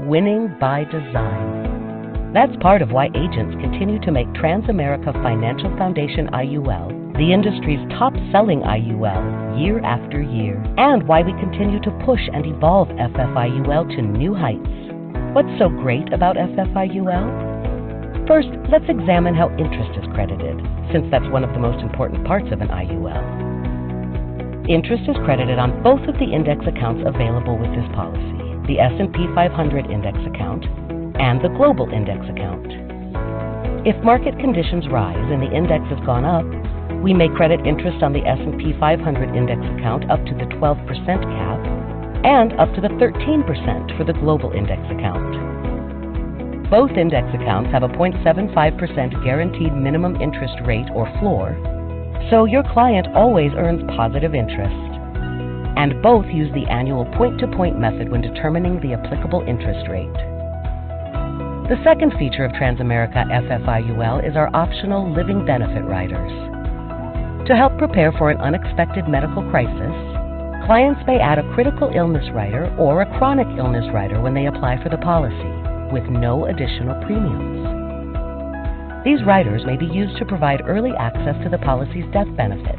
winning by design. That's part of why agents continue to make Transamerica Financial Foundation IUL the industry's top-selling IUL year after year, and why we continue to push and evolve FFIUL to new heights. What's so great about FFIUL? First, let's examine how interest is credited, since that's one of the most important parts of an IUL. Interest is credited on both of the index accounts available with this policy, the S&P 500 index account and the global index account. If market conditions rise and the index has gone up, we may credit interest on the S&P 500 index account up to the 12% cap and up to the 13% for the global index account. Both index accounts have a 0.75% guaranteed minimum interest rate or floor, so your client always earns positive interest. And both use the annual point-to-point method when determining the applicable interest rate. The second feature of Transamerica FFIUL is our optional living benefit riders. To help prepare for an unexpected medical crisis, clients may add a critical illness rider or a chronic illness rider when they apply for the policy, with no additional premiums. These riders may be used to provide early access to the policy's death benefit,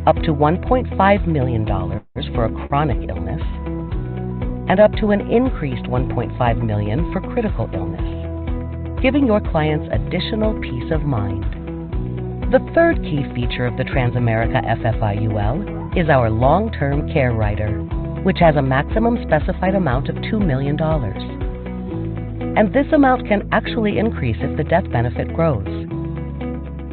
up to $1.5 million for a chronic illness, and up to an increased $1.5 million for critical illness, giving your clients additional peace of mind. The third key feature of the Transamerica FFIUL is our long-term care rider, which has a maximum specified amount of $2 million. And this amount can actually increase if the death benefit grows.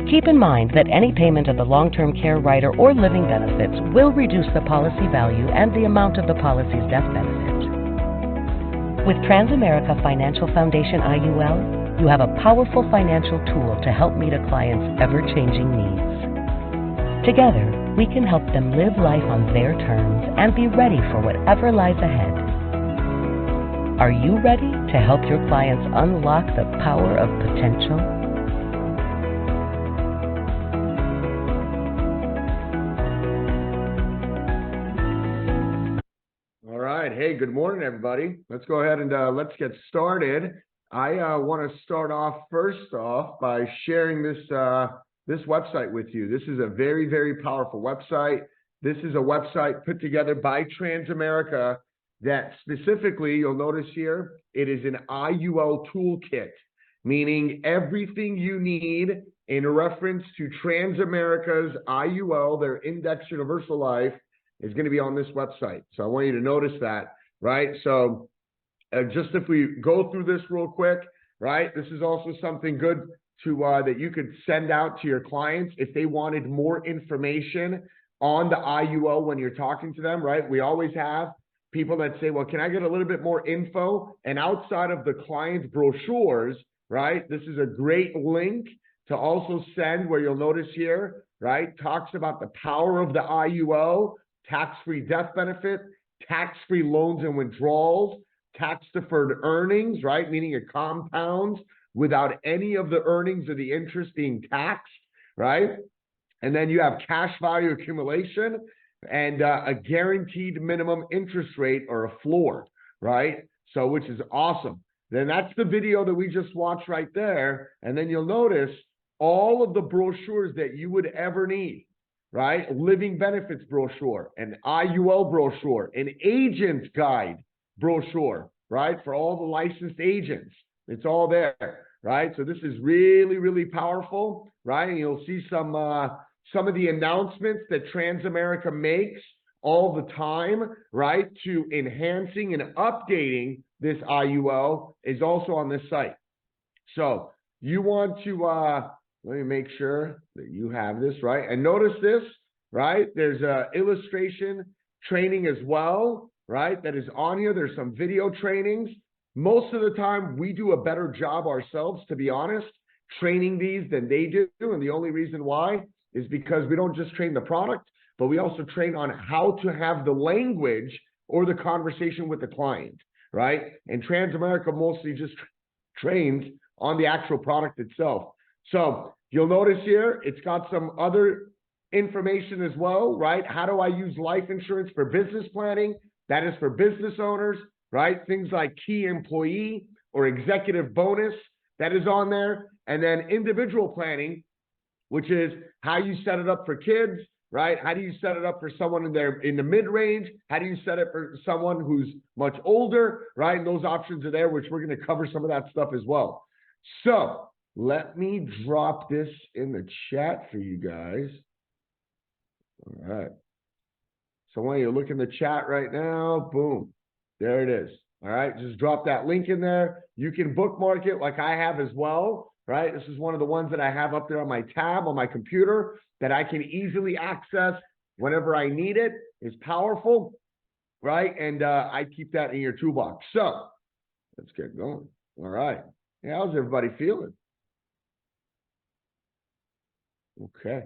Keep in mind that any payment of the long-term care rider or living benefits will reduce the policy value and the amount of the policy's death benefit. With Transamerica Financial Foundation IUL, you have a powerful financial tool to help meet a client's ever-changing needs. Together, we can help them live life on their terms and be ready for whatever lies ahead. Are you ready to help your clients unlock the power of potential? All right. Hey, good morning, everybody. Let's go ahead and let's get started. I want to start off first off by sharing this website with you. This is a very, very powerful website. This is a website put together by Transamerica that specifically, you'll notice here, it is an IUL toolkit, meaning everything you need in reference to Transamerica's IUL, their Index Universal Life, is going to be on this website. So I want you to notice that, right? So just if we go through this real quick, right? This is also something good to that you could send out to your clients if they wanted more information on the IUL when you're talking to them, right? We always have people that say, well, can I get a little bit more info? And outside of the client's brochures, right? This is a great link to also send where you'll notice here, right? Talks about the power of the IUL, tax-free death benefit, tax-free loans and withdrawals, tax-deferred earnings, right? Meaning it compounds without any of the earnings or the interest being taxed, right? And then you have cash value accumulation and a guaranteed minimum interest rate or a floor, right? So, which is awesome. Then that's the video that we just watched right there. And then you'll notice all of the brochures that you would ever need, right? Living benefits brochure, an IUL brochure, an agent's guide brochure, right? For all the licensed agents, it's all there, right? So this is really, really powerful, right? And you'll see some of the announcements that Transamerica makes all the time, right? To enhancing and updating this IUL is also on this site. So you want to, let me make sure that you have this, right? And notice this, right? There's a illustration training as well, right? That is on here. There's some video trainings. Most of the time, we do a better job ourselves, to be honest, training these than they do. And the only reason why is because we don't just train the product, but we also train on how to have the language or the conversation with the client, right? And Transamerica mostly just trains on the actual product itself. So you'll notice here, it's got some other information as well, right? How do I use life insurance for business planning? That is for business owners. right? Things like key employee or executive bonus that is on there. And then individual planning, which is how you set it up for kids, right? How do you set it up for someone in the mid-range? How do you set it for someone who's much older, right? And those options are there, which we're going to cover some of that stuff as well. So let me drop this in the chat for you guys. All right. So when you look in the chat right now, boom, there it is. All right, just drop that link in there. You can bookmark it like I have as well, right? This is one of the ones that I have up there on my tab on my computer that I can easily access whenever I need it. It's powerful, right? And I keep that in your toolbox. So let's get going. All right. Hey, how's everybody feeling? Okay.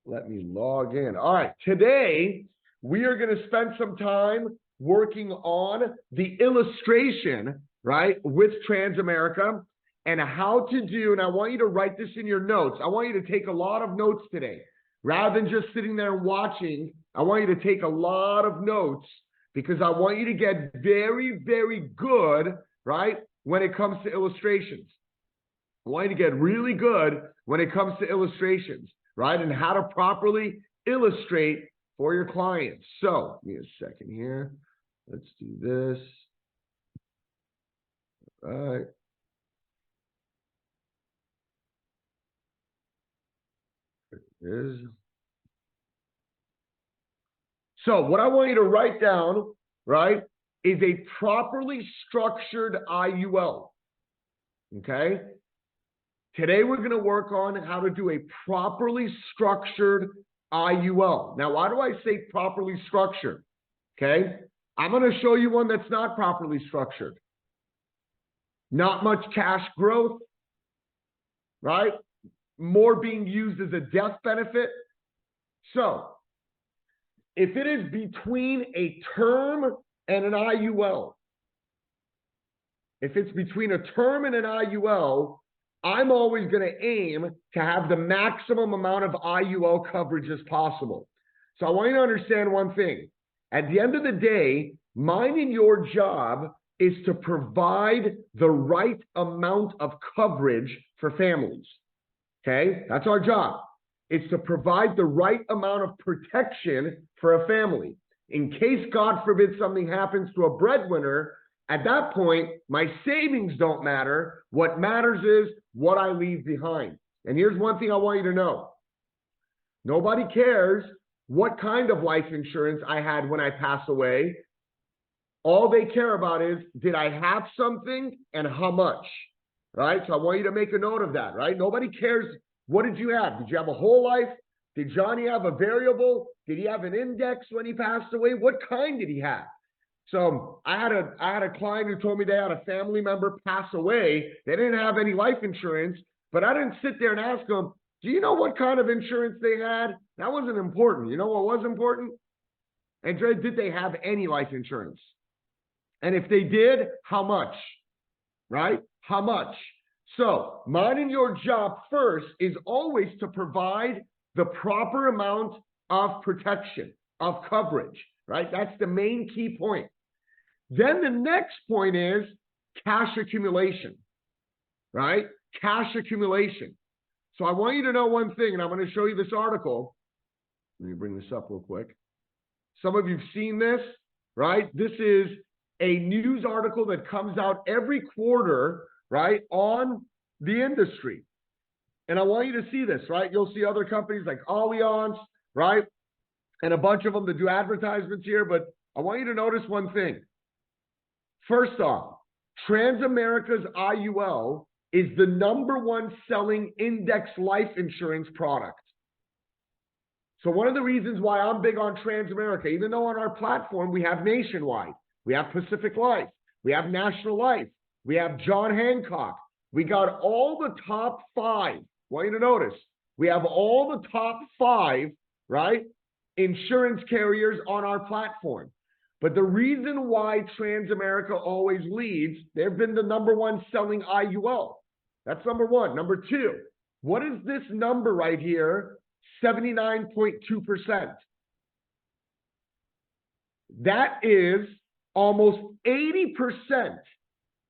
Let me log in. All right. Today, we are going to spend some time working on the illustration, right, with Transamerica and how to do, and I want you to write this in your notes. I want you to take a lot of notes today. Rather than just sitting there and watching, I want you to take a lot of notes because I want you to get very, very good, right, when it comes to illustrations. I want you to get really good when it comes to illustrations, right, and how to properly illustrate for your clients. So, give me a second here. Let's do this. All right. There it is. So what I want you to write down, right, is a properly structured IUL. Okay? Today we're going to work on how to do a properly structured IUL. Now, why do I say properly structured? Okay? I'm going to show you one that's not properly structured. Not much cash growth, right? More being used as a death benefit. So, if it is between a term and an IUL, if it's between a term and an IUL, I'm always going to aim to have the maximum amount of IUL coverage as possible. So I want you to understand one thing. At the end of the day, mine and your job is to provide the right amount of coverage for families. Okay? That's our job. It's to provide the right amount of protection for a family. In case, God forbid, something happens to a breadwinner, at that point, my savings don't matter. What matters is what I leave behind. And here's one thing I want you to know. Nobody cares what kind of life insurance I had when I pass away. All they care about is, did I have something and how much, right? So I want you to make a note of that, right? Nobody cares. What did you have? Did you have a whole life? Did Johnny have a variable? Did he have an index when he passed away? What kind did he have? So I had a client who told me they had a family member pass away. They didn't have any life insurance, but I didn't sit there and ask them, do you know what kind of insurance they had? That wasn't important. You know what was important? And did they have any life insurance? And if they did, how much? Right? How much? So mine and your job first is always to provide the proper amount of protection, of coverage, right? That's the main key point. Then the next point is cash accumulation, right? Cash accumulation. So I want you to know one thing, and I'm going to show you this article. Let me bring this up real quick. Some of you've seen this, right? This is a news article that comes out every quarter, right, on the industry. And I want you to see this, right? You'll see other companies like Allianz, right? And a bunch of them that do advertisements here, but I want you to notice one thing. First off, Transamerica's IUL is the #1 selling index life insurance product. So one of the reasons why I'm big on Transamerica, even though on our platform we have Nationwide, we have Pacific Life, we have National Life, we have John Hancock, we got all the top 5. I want you to notice, we have all the top 5, right, insurance carriers on our platform. But the reason why Transamerica always leads, they've been the #1 selling IUL. That's number 1. Number 2, what is this number right here? 79.2%. That is almost 80%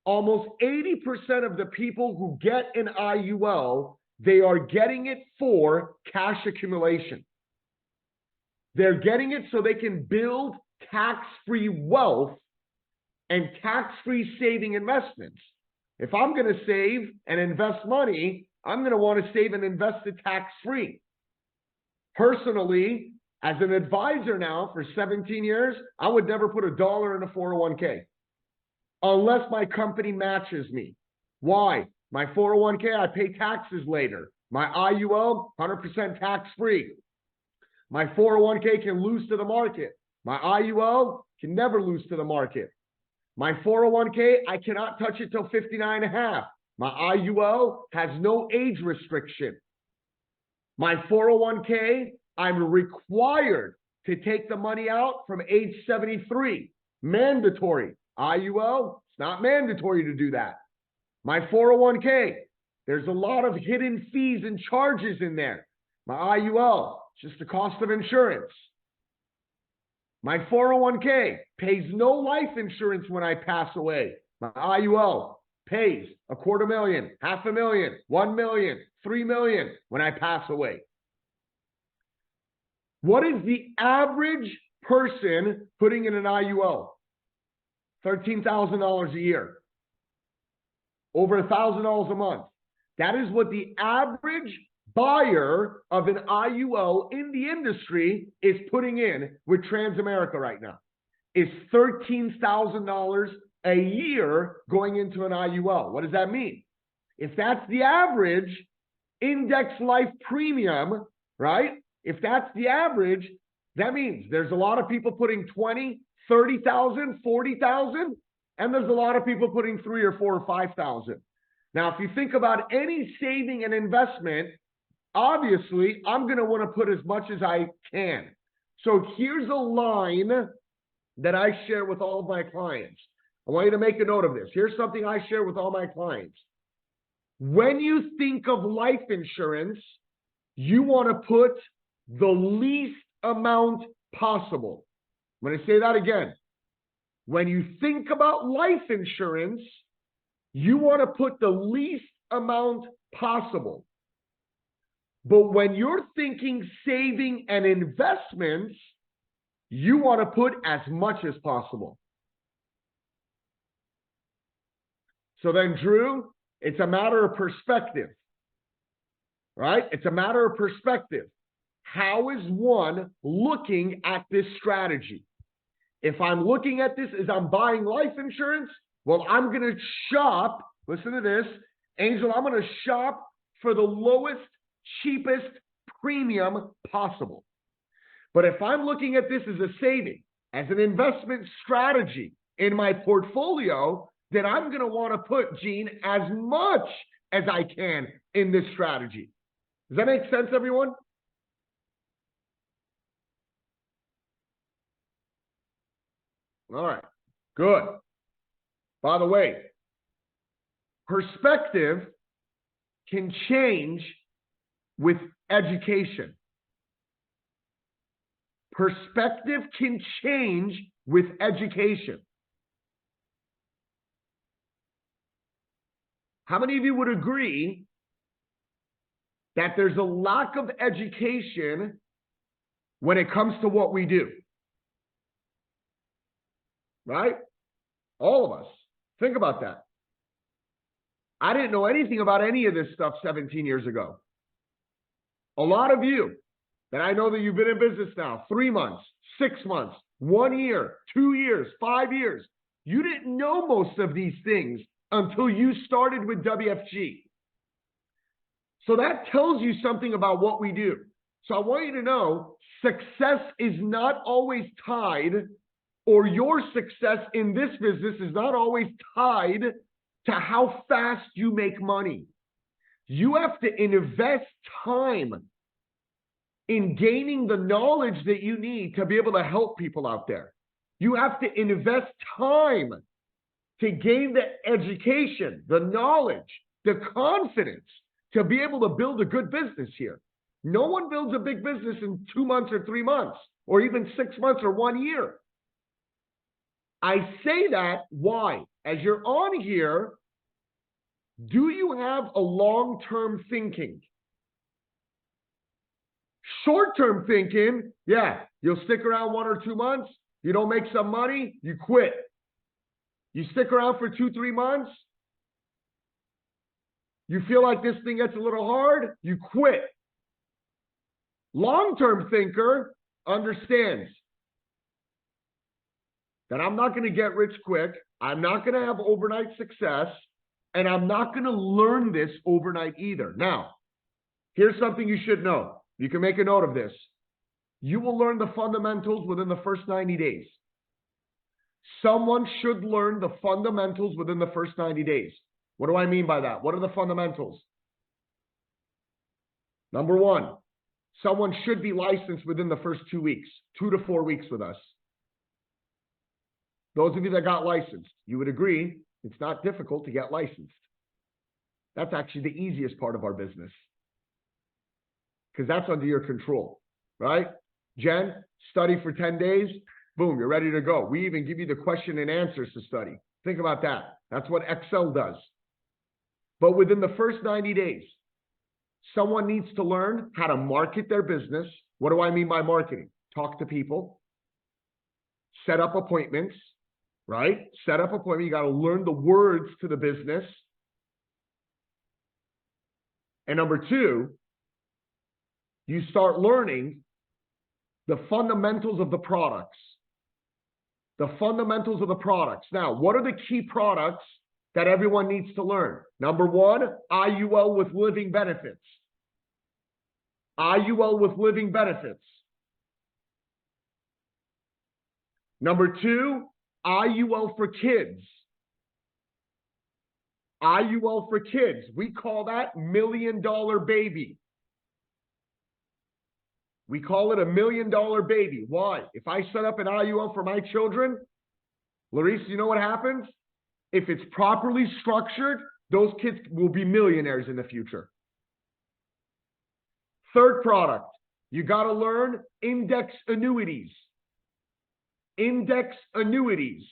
of the people who get an IUL, they are getting it for cash accumulation. They're getting it so they can build tax-free wealth and tax-free saving investments. If I'm going to save and invest money, I'm going to want to save and invest it tax-free. Personally, as an advisor now for 17 years, I would never put $1 in a 401k unless my company matches me. Why? My 401k, I pay taxes later. My IUL, 100% tax-free. My 401k can lose to the market. My IUL can never lose to the market. My 401k, I cannot touch it till 59 and a half. My IUL has no age restriction. My 401k, I'm required to take the money out from age 73. Mandatory. IUL, it's not mandatory to do that. My 401k, there's a lot of hidden fees and charges in there. My IUL, it's just the cost of insurance. My 401k pays no life insurance when I pass away. My IUL pays $250,000, $500,000, $1 million, $3 million when I pass away. What is the average person putting in an IUL? $13,000 a year. Over $1,000 a month. That is what the average buyer of an IUL in the industry is putting in with Transamerica right now. Is $13,000 a year going into an IUL. What does that mean? If that's the average index life premium, right? If that's the average, that means there's a lot of people putting 20, 30,000, 40,000, and there's a lot of people putting 3 or 4 or 5,000. Now, if you think about any saving and investment, obviously, I'm going to want to put as much as I can. So here's a line that I share with all of my clients. I want you to make a note of this. Here's something I share with all my clients. When you think of life insurance, you want to put the least amount possible. I'm going to say that again. When you think about life insurance, you want to put the least amount possible. But when you're thinking saving and investments, you want to put as much as possible. So then, Drew, it's a matter of perspective, right? It's a matter of perspective. How is one looking at this strategy? If I'm looking at this as I'm buying life insurance, well, I'm going to shop. Listen to this, Angel, I'm going to shop for the lowest, cheapest premium possible. But if I'm looking at this as a saving, as an investment strategy in my portfolio, then I'm going to want to put, Gene, as much as I can in this strategy. Does that make sense, everyone? All right, good. By the way, perspective can change with education. Perspective can change with education. How many of you would agree that there's a lack of education when it comes to what we do? Right? All of us. Think about that. I didn't know anything about any of this stuff 17 years ago. A lot of you that I know that you've been in business now 3 months, 6 months, 1 year, 2 years, 5 years. You didn't know most of these things until you started with WFG. So that tells you something about what we do. So I want you to know success is not always tied, or your success in this business is not always tied to how fast you make money. You have to invest time in gaining the knowledge that you need to be able to help people out there. You have to invest time to gain the education, the knowledge, the confidence to be able to build a good business here. No one builds a big business in 2 months or 3 months, or even 6 months or 1 year. I say that, why? As you're on here, do you have a long-term thinking? Short-term thinking, yeah, you'll stick around 1 or 2 months, you don't make some money, you quit. You stick around for 2, 3 months, you feel like this thing gets a little hard, you quit. Long-term thinker understands that I'm not going to get rich quick, I'm not going to have overnight success, and I'm not going to learn this overnight either. Now, here's something you should know. You can make a note of this. You will learn the fundamentals within the first 90 days. Someone should learn the fundamentals within the first 90 days. What do I mean by that? What are the fundamentals? Number one, someone should be licensed within the first 2 weeks, 2 to 4 weeks with us. Those of you that got licensed, you would agree it's not difficult to get licensed. That's actually the easiest part of our business because that's under your control, right? Jen, study for 10 days, boom, you're ready to go. We even give you the question and answers to study. Think about that. That's what Excel does. But within the first 90 days, someone needs to learn how to market their business. What do I mean by marketing? Talk to people, set up appointments, right? Set up appointment. You got to learn the words to the business. And number two, you start learning the fundamentals of the products. The fundamentals of the products. Now, what are the key products that everyone needs to learn? Number one, IUL with living benefits. IUL with living benefits. Number two, IUL for kids. IUL for kids. We call that $1 million baby. We call it $1 million baby. Why? If I set up an IUL for my children, Larissa, you know what happens? If it's properly structured, those kids will be millionaires in the future. Third product, you got to learn index annuities. Index annuities.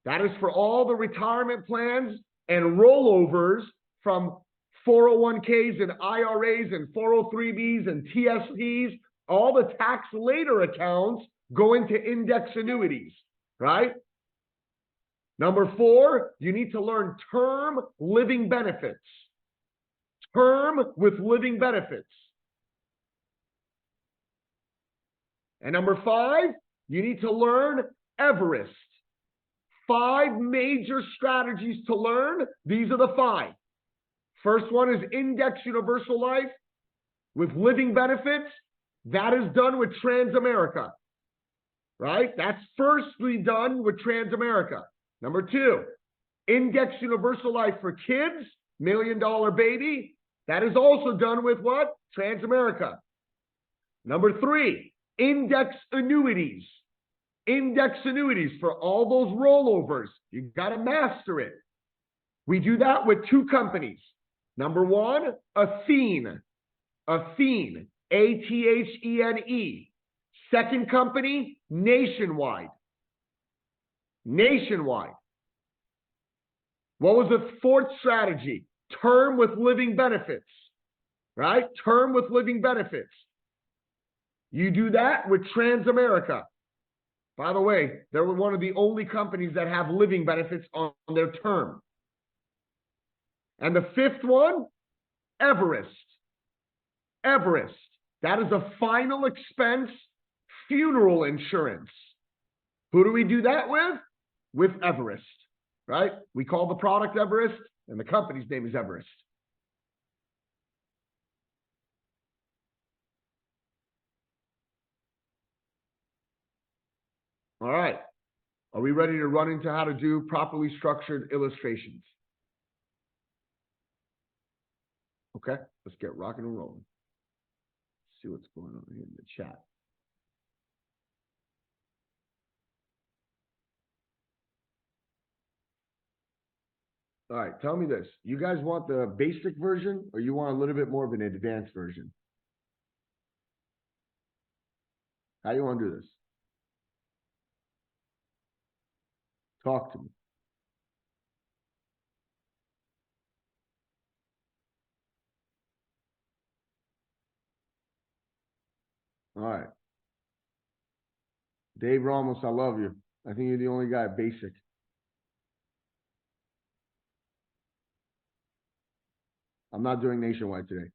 That is for all the retirement plans and rollovers from 401ks and IRAs and 403bs and TSPs. All the tax later accounts go into index annuities, right? Number four, you need to learn term living benefits. Term with living benefits. And number five, you need to learn Everest. 5 major strategies to learn. These are the 5. First one is Index Universal Life with living benefits. That is done with Transamerica, right? That's firstly done with Transamerica. Number 2, Index Universal Life for kids, $1 million baby. That is also done with what? Transamerica. Number 3, Index Annuities. Index annuities for all those rollovers. You got to master it. We do that with 2 companies. Number 1, Athene. Athene. Athene. Second company, Nationwide. Nationwide. What was the fourth strategy? Term with living benefits. Right? Term with living benefits. You do that with Transamerica. By the way, they were one of the only companies that have living benefits on their term. And the fifth one, Everest. Everest. That is a final expense funeral insurance. Who do we do that with? With Everest, right? We call the product Everest, and the company's name is Everest. All right. Are we ready to run into how to do properly structured illustrations? Okay, let's get rocking and rolling. See what's going on here in the chat. All right, tell me this. You guys want the basic version or you want a little bit more of an advanced version? How do you want to do this? Talk to me. All right. Dave Ramos, I love you. I think you're the only guy basic. I'm not doing nationwide today.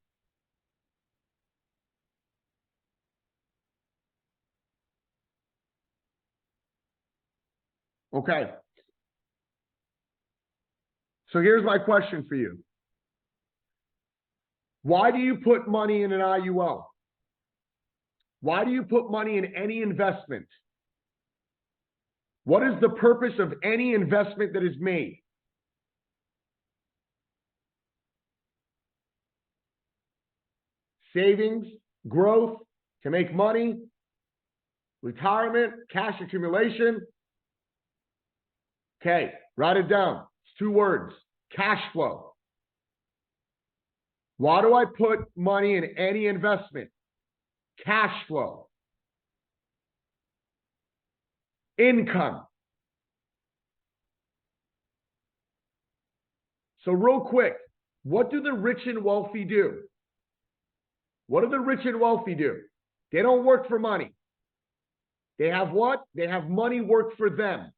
Okay. So here's my question for you. Why do you put money in an IUL? Why do you put money in any investment? What is the purpose of any investment that is made? Savings, growth, to make money, retirement, cash accumulation. Okay, write it down. It's 2 words. Cash flow. Why do I put money in any investment? Cash flow. Income. So real quick, what do the rich and wealthy do? What do the rich and wealthy do? They don't work for money. They have what? They have money work for them.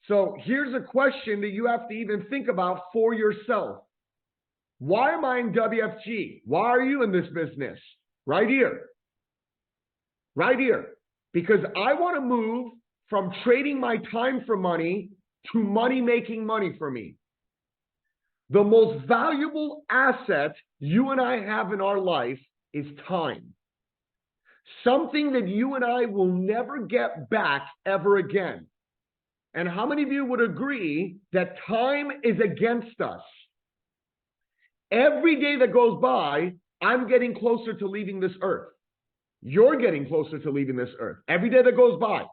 So here's a question that you have to even think about for yourself. Why am I in WFG? Why are you in this business? Right here. Right here. Because I want to move from trading my time for money to money making money for me. The most valuable asset you and I have in our life is time. Something that you and I will never get back ever again. And how many of you would agree that time is against us? Every day that goes by, I'm getting closer to leaving this earth. You're getting closer to leaving this earth. Every day that goes by.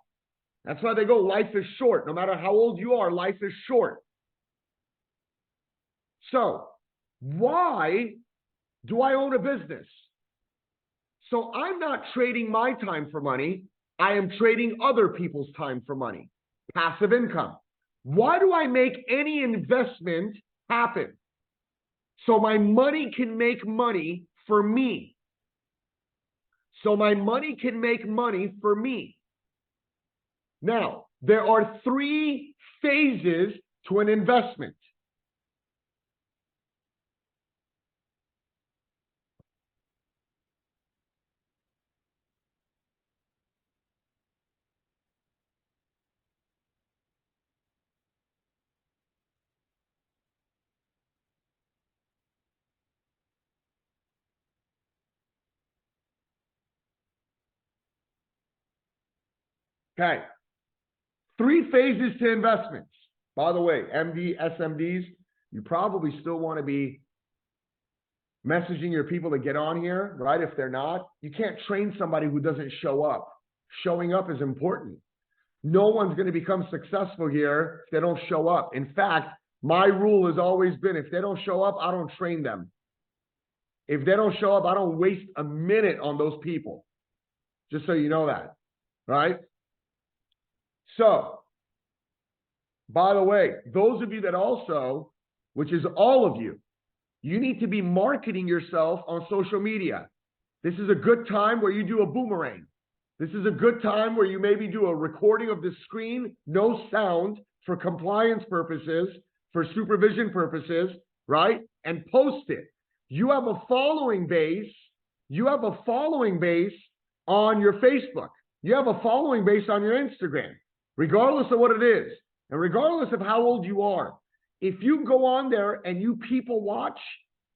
That's why they go, life is short. No matter how old you are, life is short. So, why do I own a business? So I'm not trading my time for money. I am trading other people's time for money. Passive income. Why do I make any investment happen? So my money can make money for me. So my money can make money for me. Now, there are 3 phases to an investment. Okay. 3 phases to investments. By the way, MD, SMDs, you probably still want to be messaging your people to get on here, right? If they're not, you can't train somebody who doesn't show up. Showing up is important. No one's going to become successful here if they don't show up. In fact, my rule has always been, if they don't show up, I don't train them. If they don't show up, I don't waste a minute on those people. Just so you know that, right? So, by the way, those of you that also, which is all of you, you need to be marketing yourself on social media. This is a good time where you do a boomerang. This is a good time where you maybe do a recording of the screen, no sound, for compliance purposes, for supervision purposes, right? And post it. You have a following base. You have a following base on your Facebook. You have a following base on your Instagram, regardless of what it is. And regardless of how old you are, if you go on there and you people watch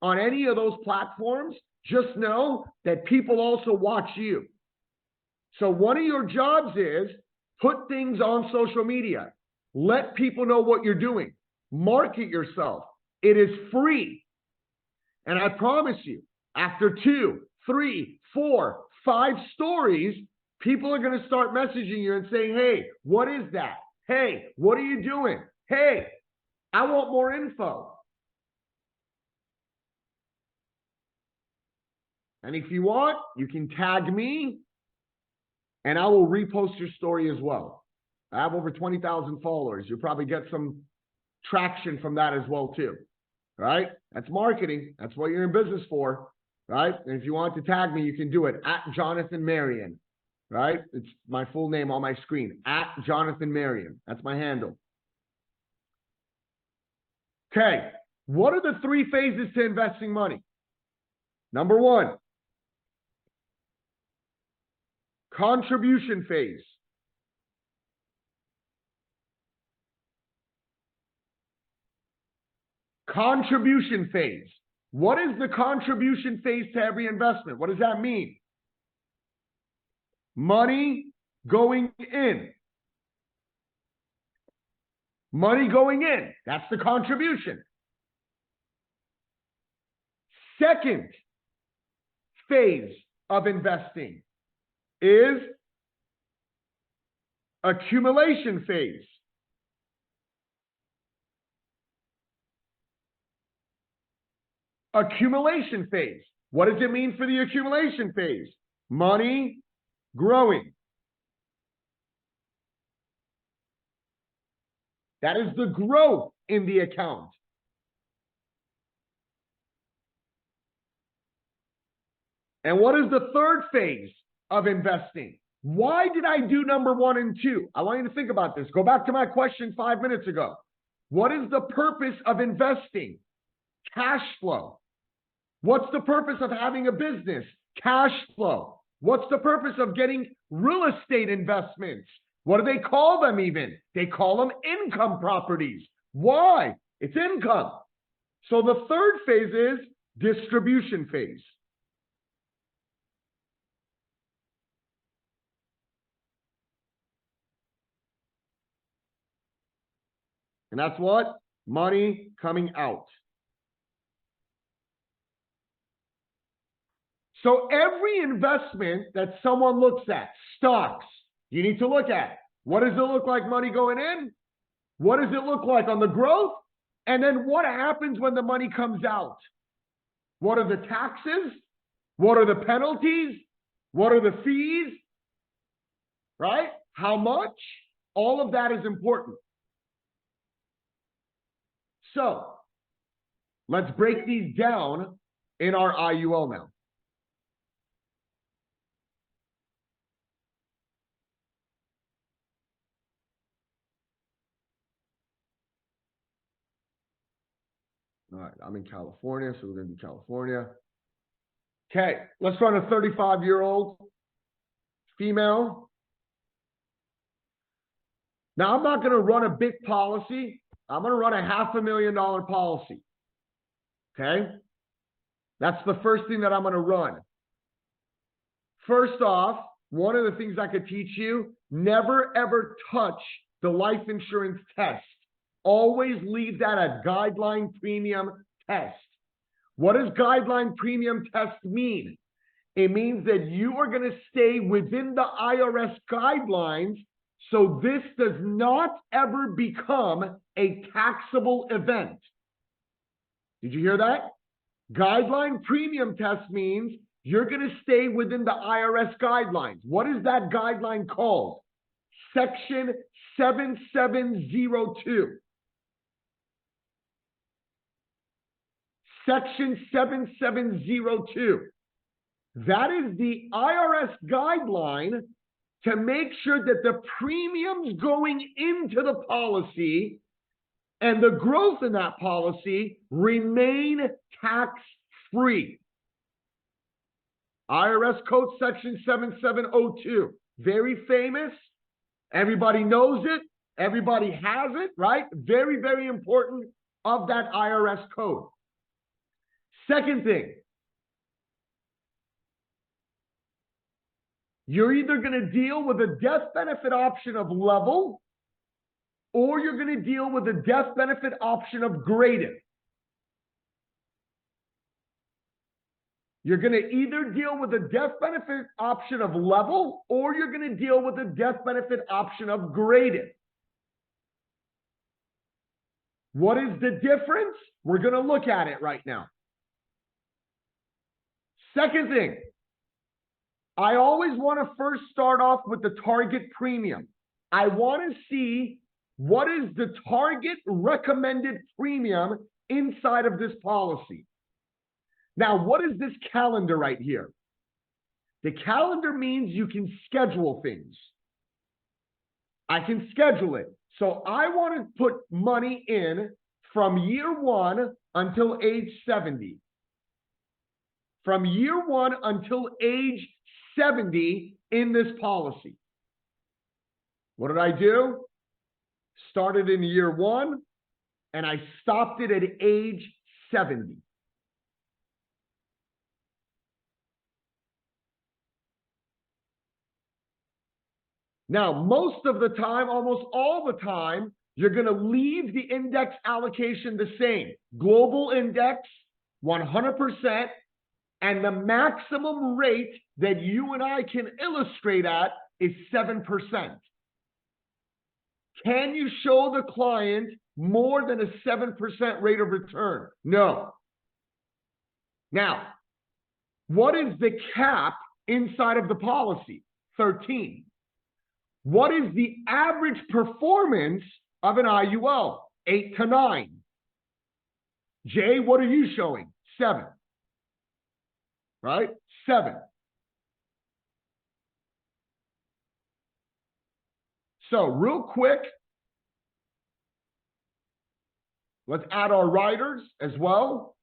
on any of those platforms, just know that people also watch you. So one of your jobs is put things on social media. Let people know what you're doing. Market yourself. It is free. And I promise you, after 2, 3, 4, 5 stories, people are going to start messaging you and saying, hey, what is that? Hey, what are you doing? Hey, I want more info. And if you want, you can tag me and I will repost your story as well. I have over 20,000 followers. You'll probably get some traction from that as well too, right? That's marketing. That's what you're in business for, right? And if you want to tag me, you can do it at Jonathan Marion, right? It's my full name on my screen, at Jonathan Marion. That's my handle. Okay, what are the 3 phases to investing money? Number 1, contribution phase. Contribution phase. What is the contribution phase to every investment? What does that mean? Money going in. Money going in. That's the contribution. Second phase of investing is accumulation phase. Accumulation phase. What does it mean for the accumulation phase? Money growing. That is the growth in the account. And what is the third phase of investing? Why did I do number 1 and 2? I want you to think about this. Go back to my question 5 minutes ago. What is the purpose of investing? Cash flow. What's the purpose of having a business? Cash flow. What's the purpose of getting real estate investments? What do they call them even? They call them income properties. Why? It's income. So the third phase is distribution phase. And that's what? Money coming out. So every investment that someone looks at, stocks, you need to look at. What does it look like money going in? What does it look like on the growth? And then what happens when the money comes out? What are the taxes? What are the penalties? What are the fees? Right? How much? All of that is important. So let's break these down in our IUL now. All right, I'm in California, so we're going to do California. Okay, let's run a 35-year-old female. Now, I'm not going to run a big policy. I'm going to run a $500,000 policy. Okay? That's the first thing that I'm going to run. First off, one of the things I could teach you, never ever touch the life insurance test. Always leave that a guideline premium test. What does guideline premium test mean? It means that you are going to stay within the IRS guidelines, so this does not ever become a taxable event. Did you hear that? Guideline premium test means you're going to stay within the IRS guidelines. What is that guideline called? Section 7702. Section 7702. That is the IRS guideline to make sure that the premiums going into the policy and the growth in that policy remain tax-free. IRS Code Section 7702. Very famous. Everybody knows it. Everybody has it, right? Very, very important of that IRS code. Second thing, you're either going to deal with a death benefit option of level, or you're going to deal with a death benefit option of graded. You're going to either deal with a death benefit option of level, or you're going to deal with a death benefit option of graded. What is the difference? We're going to look at it right now. Second thing, I always want to first start off with the target premium. I want to see what is the target recommended premium inside of this policy. Now, what is this calendar right here? The calendar means you can schedule things. I can schedule it. So I want to put money in from year 1 until age 70. From year 1 until age 70 in this policy. What did I do? Started in year 1 and I stopped it at age 70. Now, most of the time, almost all the time, you're going to leave the index allocation the same. Global index, 100%, and the maximum rate that you and I can illustrate at is 7%. Can you show the client more than a 7% rate of return? No. Now, what is the cap inside of the policy? 13. What is the average performance of an IUL? 8 to 9. Jay, what are you showing? 7. Right? 7. So real quick, let's add our riders as well.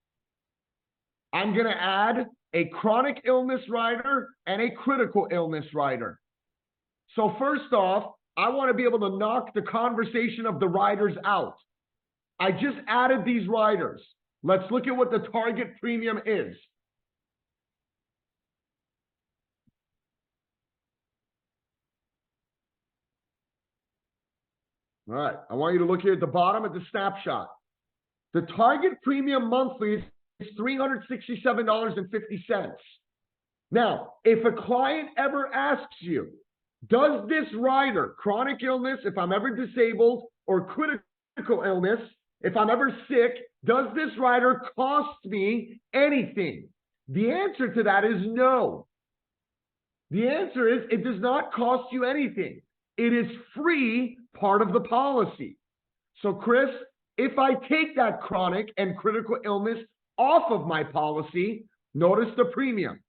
I'm going to add a chronic illness rider and a critical illness rider. So first off, I want to be able to knock the conversation of the riders out. I just added these riders. Let's look at what the target premium is. All right, I want you to look here at the bottom at the snapshot. The target premium monthly is $367.50. Now, if a client ever asks you, does this rider, chronic illness, if I'm ever disabled, or critical illness, if I'm ever sick, does this rider cost me anything? The answer to that is no. The answer is it does not cost you anything. It is free part of the policy. So Chris, if I take that chronic and critical illness off of my policy, notice the premium.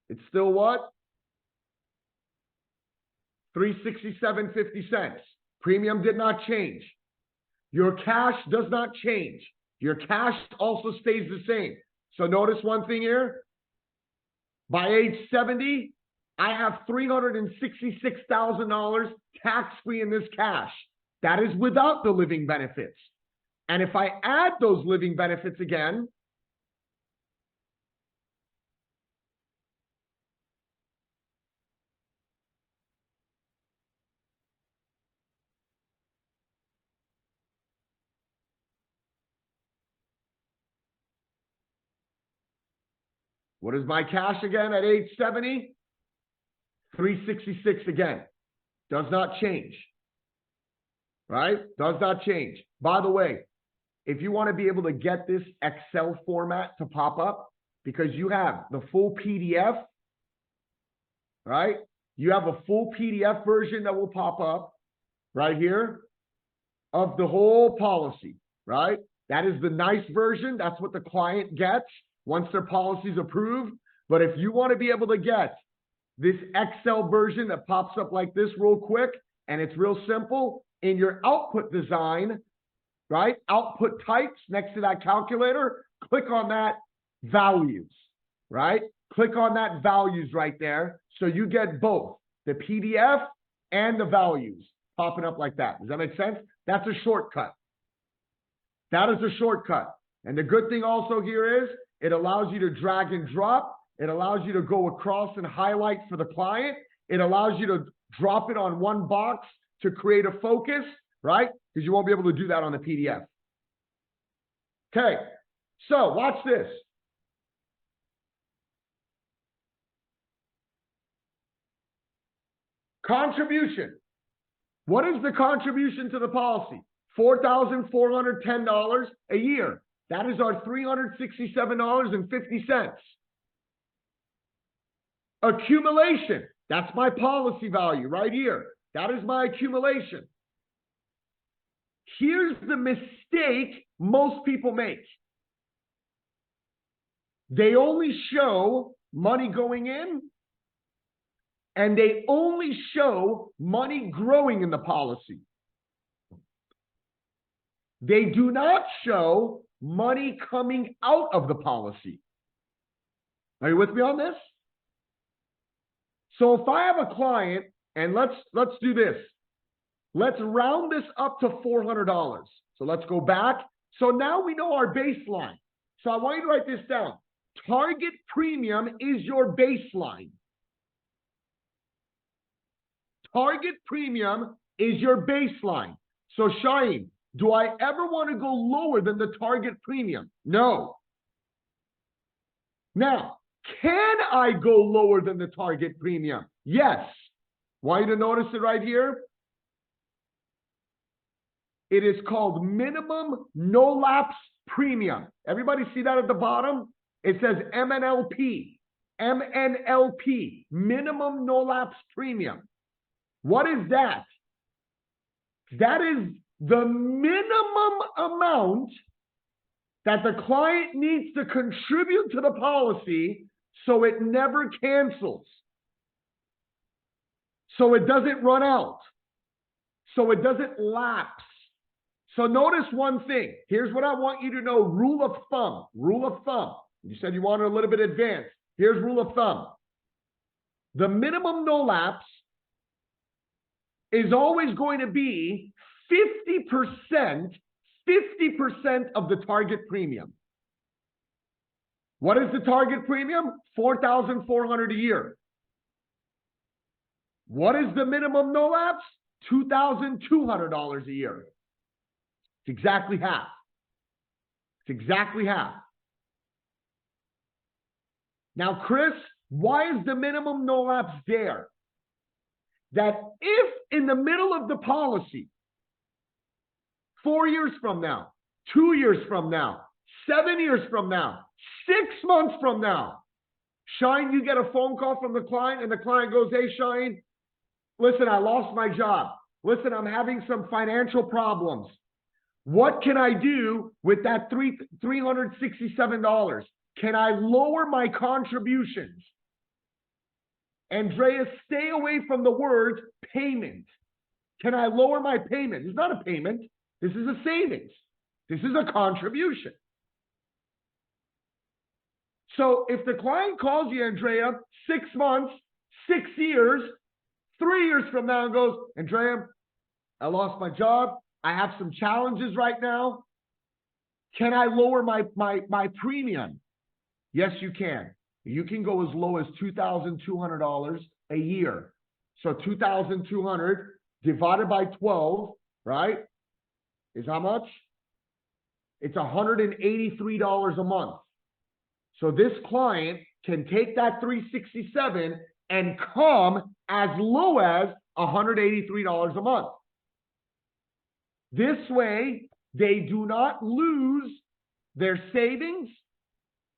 It's still what? $367.50. Premium did not change. Your cash does not change. Your cash also stays the same. So notice one thing here. By age 70, I have $366,000 tax-free in this cash. That is without the living benefits. And if I add those living benefits again, what is my cash again at age 70? 366 again. Does not change. Right? Does not change. By the way, if you want to be able to get this Excel format to pop up, because you have the full PDF, right? You have a full PDF version that will pop up right here of the whole policy, right? That is the nice version. That's what the client gets once their policy is approved. But if you want to be able to get this Excel version that pops up like this real quick, and it's real simple, in your output design, right? Output types next to that calculator, click on that values, right? Click on that values right there. So you get both the PDF and the values popping up like that. Does that make sense? That's a shortcut. That is a shortcut. And the good thing also here is it allows you to drag and drop. It allows you to go across and highlight for the client. It allows you to drop it on one box to create a focus, right? Because you won't be able to do that on the PDF. Okay, so watch this. Contribution. What is the contribution to the policy? $4,410 a year. That is our $367.50. Accumulation. That's my policy value right here. That is my accumulation. Here's the mistake most people make. They only show money going in, and they only show money growing in the policy. They do not show money coming out of the policy. Are you with me on this? So if I have a client, and let's do this. Let's round this up to $400. So let's go back. So now we know our baseline. So I want you to write this down. Target premium is your baseline. Target premium is your baseline. So Shaheen, do I ever want to go lower than the target premium? No. Now, can I go lower than the target premium? Yes. Want you to notice it right here? It is called minimum no lapse premium. Everybody see that at the bottom? It says MNLP. MNLP, minimum no lapse premium. What is that? That is the minimum amount that the client needs to contribute to the policy so it never cancels, so it doesn't run out, so it doesn't lapse. So notice one thing. Here's what I want you to know. Rule of thumb. Rule of thumb. You said you wanted a little bit advanced. Here's rule of thumb. The minimum no lapse is always going to be 50% of the target premium. What is the target premium? $4,400 a year. What is the minimum no lapse? $2,200 a year. It's exactly half. It's exactly half. Now, Chris, why is the minimum no lapse there? That if in the middle of the policy, 4 years from now, 2 years from now, 7 years from now, 6 months from now, Shaheen, you get a phone call from the client and the client goes, hey, Shaheen, listen, I lost my job. Listen, I'm having some financial problems. What can I do with that $367? Can I lower my contributions? Andrea, stay away from the word payment. Can I lower my payment? It's not a payment. This is a savings. This is a contribution. So if the client calls you, Andrea, 6 months, 6 years, 3 years from now and goes, Andrea, I lost my job. I have some challenges right now. Can I lower my premium? Yes, you can. You can go as low as $2,200 a year. So 2,200 divided by 12, right, is how much? It's $183 a month. So this client can take that 367 and come as low as $183 a month. This way, they do not lose their savings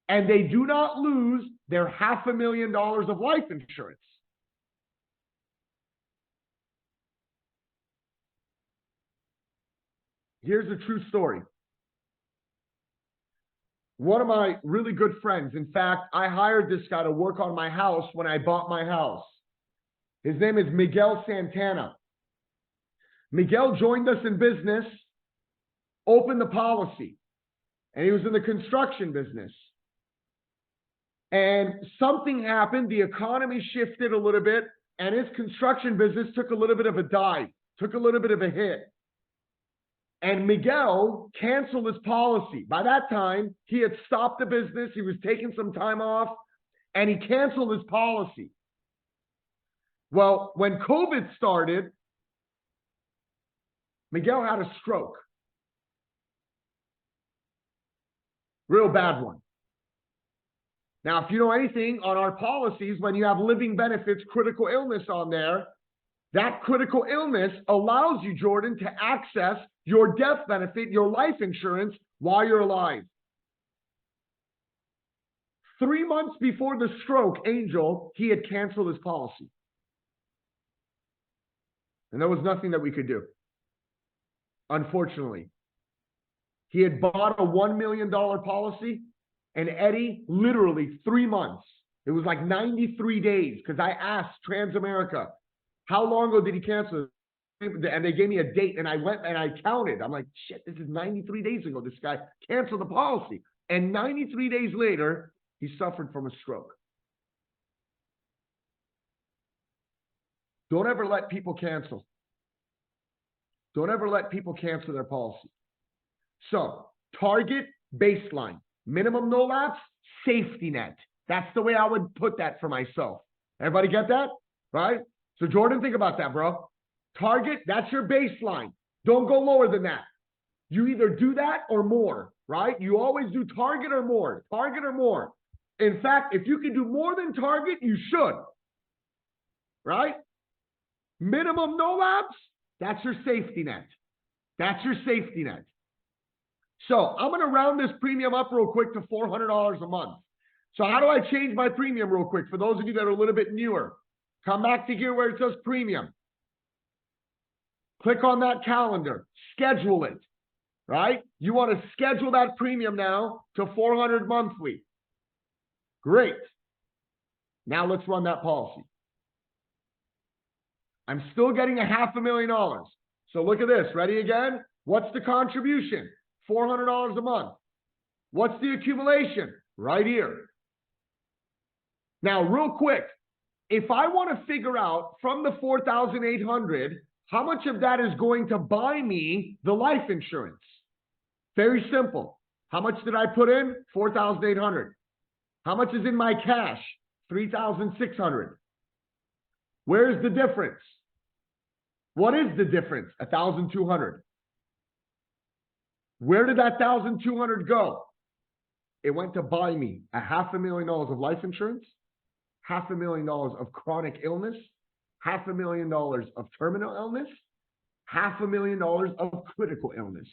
and they do not lose their $500,000 of life insurance. Here's a true story. One of my really good friends, in fact, I hired this guy to work on my house when I bought my house. His name is Miguel Santana. Miguel joined us in business, opened the policy, and he was in the construction business. And something happened, the economy shifted a little bit, and his construction business took a little bit of a dive, took a little bit of a hit. And Miguel canceled his policy. By that time, he had stopped the business, he was taking some time off, and he canceled his policy. Well, when COVID started, Miguel had a stroke. Real bad one. Now, if you know anything on our policies, when you have living benefits, critical illness on there, that critical illness allows you, Jordan, to access your death benefit, your life insurance while you're alive. 3 months before the stroke, Angel, he had canceled his policy. And there was nothing that we could do. Unfortunately. He had bought a $1 million policy, and Eddie, literally 3 months. It was like 93 days, because I asked Transamerica, how long ago did he cancel? And they gave me a date, and I went and I counted. I'm like, shit, this is 93 days ago. This guy canceled the policy. And 93 days later, he suffered from a stroke. Don't ever let people cancel. Don't ever let people cancel their policy. So, target baseline, minimum no lapse, safety net. That's the way I would put that for myself. Everybody get that? Right? So, Jordan, think about that, bro. Target, that's your baseline. Don't go lower than that. You either do that or more, right? You always do target or more, target or more. In fact, if you can do more than target, you should, right? Minimum no lapse, that's your safety net. That's your safety net. So I'm going to round this premium up real quick to $400 a month. So how do I change my premium real quick? For those of you that are a little bit newer, come back to here where it says premium. Click on that calendar, schedule it, right? You want to schedule that premium now to $400 monthly. Great. Now let's run that policy. I'm still getting $500,000. So look at this. Ready again? What's the contribution? $400 a month. What's the accumulation? Right here. Now, real quick, if I want to figure out from the $4,800, how much of that is going to buy me the life insurance? Very simple. How much did I put in? $4,800. How much is in my cash? $3,600. Where's the difference? What is the difference? $1,200. Where did that $1,200 go? It went to buy me $500,000 of life insurance, $500,000 of chronic illness, $500,000 of terminal illness, $500,000 of critical illness.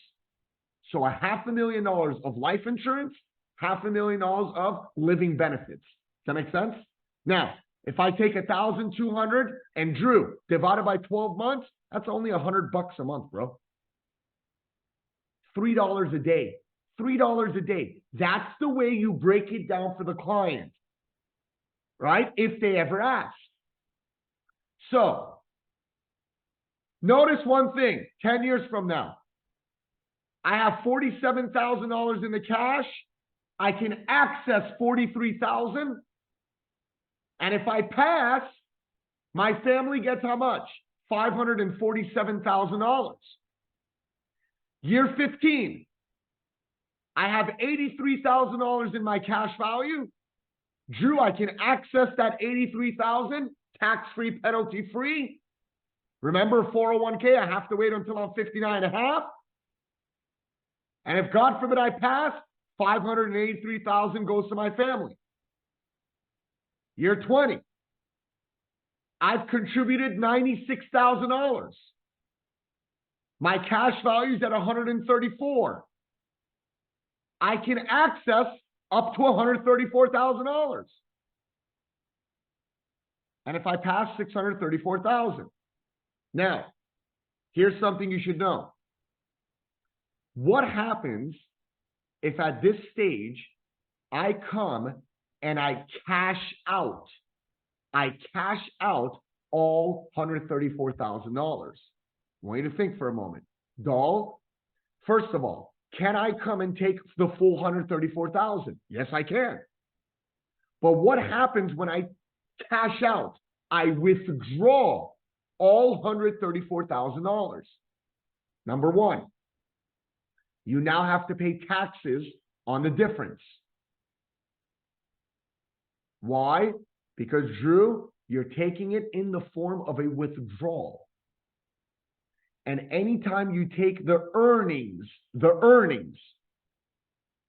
So $500,000 of life insurance, $500,000 of living benefits. Does that make sense? Now, if I take $1,200 and Drew divided by 12 months, that's only $100 a month, bro. $3 a day. $3 a day. That's the way you break it down for the client, right? If they ever ask. So, notice one thing, 10 years from now, I have $47,000 in the cash. I can access $43,000. And if I pass, my family gets how much? $547,000. Year 15, I have $83,000 in my cash value. Drew, I can access that $83,000 tax-free, penalty-free. Remember 401k, I have to wait until I'm 59 and a half. And if God forbid I pass, $583,000 goes to my family. Year 20, I've contributed $96,000. My cash value is at $134,000. I can access up to $134,000. And if I pass, $634,000. Now, here's something you should know. What happens if at this stage I come and I cash out? I cash out all $134,000. I want you to think for a moment. Doll, first of all, can I come and take the full $134,000? Yes, I can. But what happens when I cash out? I withdraw all $134,000. Number one, you now have to pay taxes on the difference. Why? Because, Drew, you're taking it in the form of a withdrawal. And anytime you take the earnings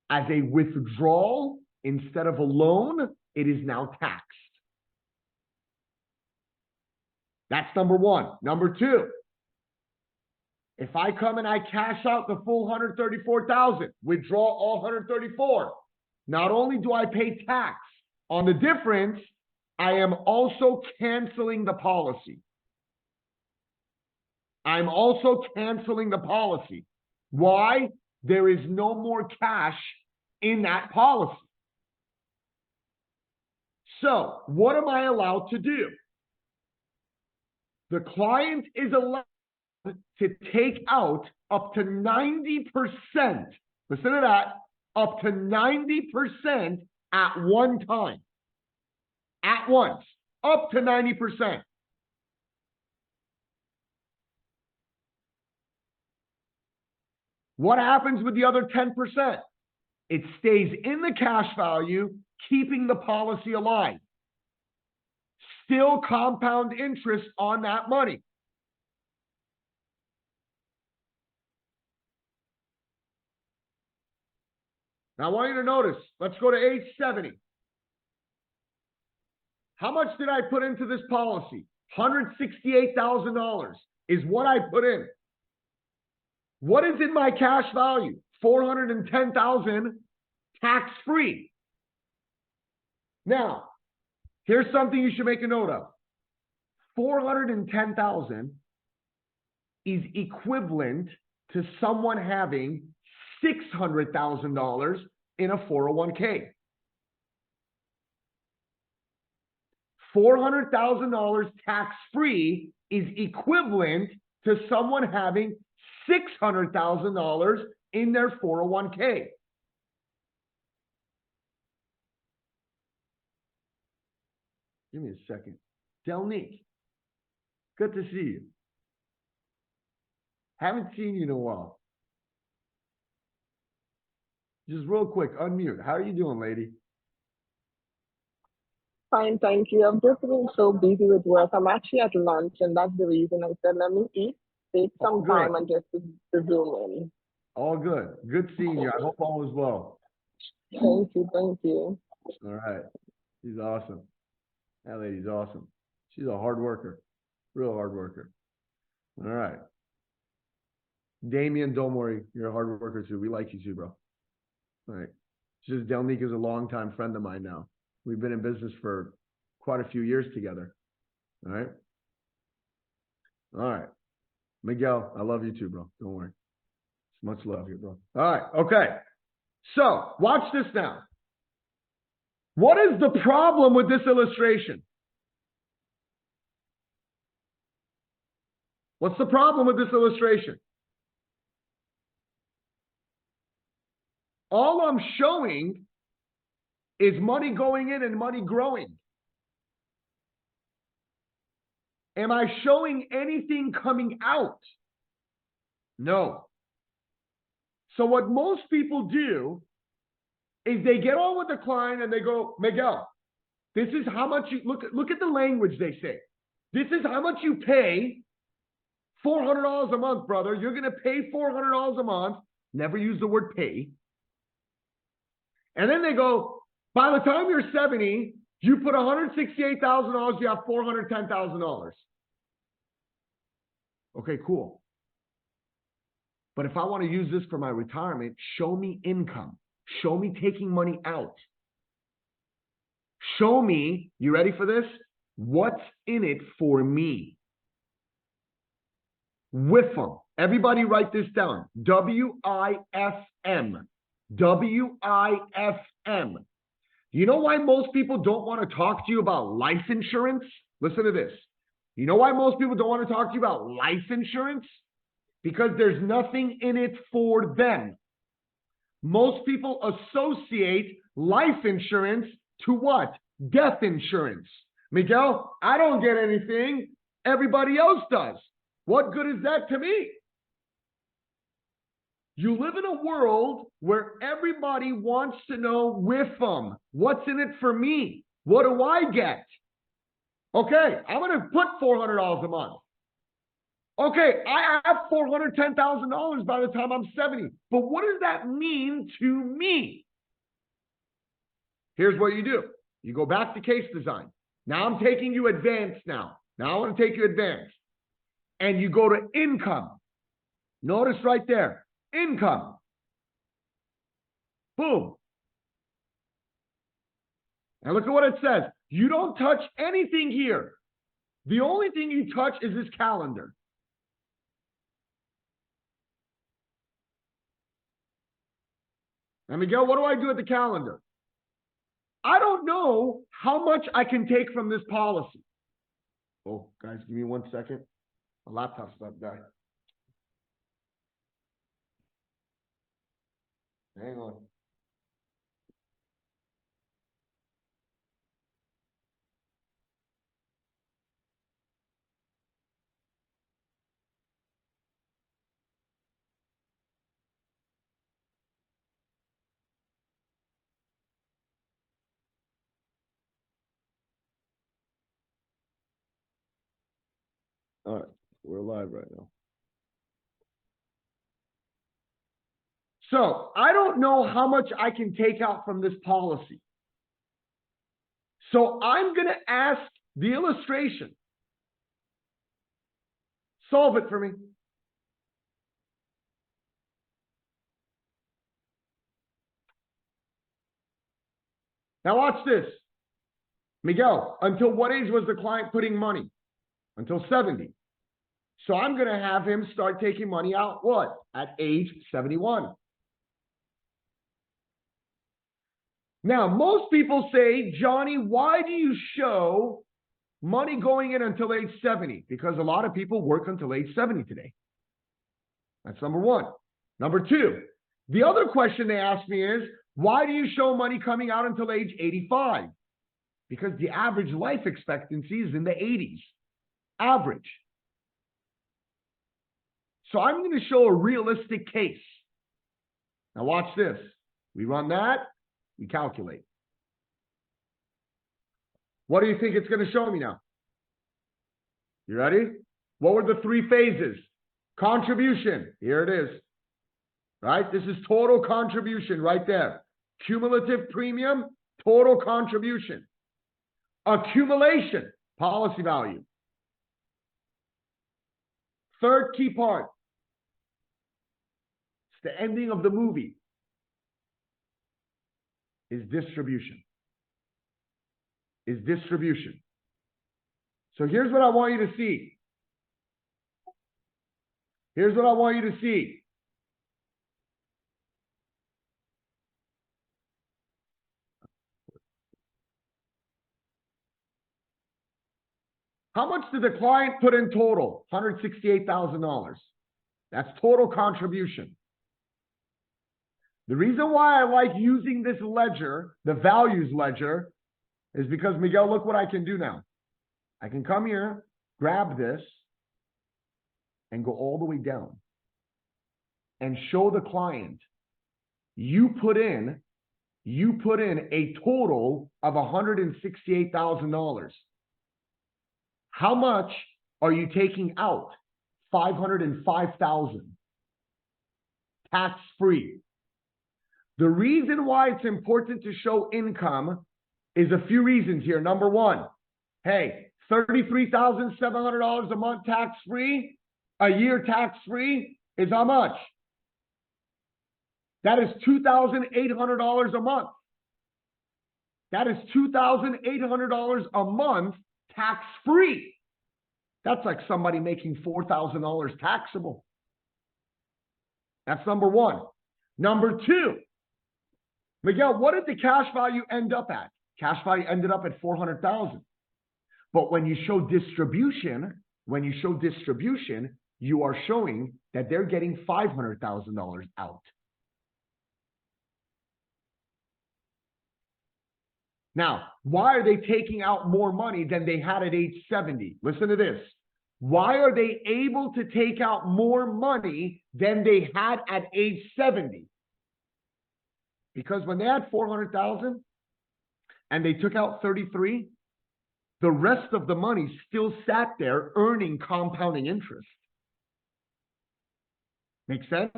as a withdrawal instead of a loan, it is now taxed. That's number one. Number two, If I come and I cash out the full 134,000, withdraw all 134, not only do I pay tax on the difference, I am also canceling the policy. I'm also canceling the policy. Why? There is no more cash in that policy. So, what am I allowed to do? The client is allowed to take out up to 90%. Listen to that. Up to 90% at one time. At once. Up to 90%. What happens with the other 10%? It stays in the cash value, keeping the policy alive. Still compound interest on that money. Now, I want you to notice, let's go to age 70. How much did I put into this policy? $168,000 is what I put in. What is in my cash value? $410,000 tax-free. Now, here's something you should make a note of. $410,000 is equivalent to someone having $600,000 in a 401k. $400,000 tax-free is equivalent to someone having $600,000 in their 401k. Give me a second. Delnique, good to see you. Haven't seen you in a while. Just real quick, unmute. How are you doing, lady? Fine, thank you. I've just been so busy with work. I'm actually at lunch, and that's the reason I said, let me eat, take some time, and just to zoom in. All good. Good seeing you. I hope all is well. Thank you, thank you. All right. She's awesome. That lady's awesome. She's a hard worker. Real hard worker. All right. Damien, don't worry. You're a hard worker too. We like you too, bro. All right. It's just Delnique is a longtime friend of mine now. We've been in business for quite a few years together. All right. All right. Miguel, I love you too, bro. Don't worry. It's much love here, bro. All right. Okay. So watch this now. What is the problem with this illustration? What's the problem with this illustration? All I'm showing is money going in and money growing. Am I showing anything coming out? No. So what most people do is they get on with the client and they go, Miguel, this is how much you, look at the language they say. This is how much you pay, $400 a month, brother. You're going to pay $400 a month. Never use the word pay. And then they go, by the time you're 70, you put $168,000, you have $410,000. Okay, cool. But if I want to use this for my retirement, show me income. Show me taking money out. Show me, you ready for this? What's in it for me? WIFM. Everybody write this down. W-I-F-M. W-I-F-M. You know why most people don't want to talk to you about life insurance? Listen to this. You know why most people don't want to talk to you about life insurance? Because there's nothing in it for them. Most people associate life insurance to what? Death insurance. Miguel, I don't get anything. Everybody else does. What good is that to me? You live in a world where everybody wants to know WIFM. What's in it for me? What do I get? Okay, I'm going to put $400 a month. Okay, I have $410,000 by the time I'm 70. But what does that mean to me? Here's what you do. You go back to case design. Now I'm taking you advanced now. Now I want to take you advanced. And you go to income. Notice right there, income. Boom. And look at what it says. You don't touch anything here. The only thing you touch is this calendar. And Miguel, what do I do with the calendar? I don't know how much I can take from this policy. Oh, guys, give me 1 second. My laptop's about to die. Hang on. All right, we're live right now. So I don't know how much I can take out from this policy. So I'm going to ask the illustration. Solve it for me. Now watch this. Miguel, until what age was the client putting money? Until 70. So I'm going to have him start taking money out, what? At age 71. Now, most people say, Johnny, why do you show money going in until age 70? Because a lot of people work until age 70 today. That's number one. Number two, the other question they ask me is, why do you show money coming out until age 85? Because the average life expectancy is in the 80s. Average. So I'm going to show a realistic case. Now watch this. We run that. We calculate. What do you think it's going to show me now? You ready? What were the three phases? Contribution. Here it is. Right? This is total contribution right there. Cumulative premium, total contribution. Accumulation, policy value. Third key part. It's the ending of the movie. Is distribution. Is distribution. So here's what I want you to see. Here's what I want you to see. How much did the client put in total? $168,000. That's total contribution. The reason why I like using this ledger, the values ledger, is because, Miguel, look what I can do now. I can come here, grab this, and go all the way down and show the client, you put in a total of $168,000. How much are you taking out? $505,000. Tax-free. The reason why it's important to show income is a few reasons here. Number one, hey, $33,700 a month tax-free, a year tax-free is how much? That is $2,800 a month. That is $2,800 a month tax-free. That's like somebody making $4,000 taxable. That's number one. Number two, Miguel, what did the cash value end up at? Cash value ended up at $400,000. But when you show distribution, you are showing that they're getting $500,000 out. Now, why are they taking out more money than they had at age 70? Listen to this. Why are they able to take out more money than they had at age 70? Because when they had 400,000 and they took out 33, the rest of the money still sat there earning compounding interest. Make sense?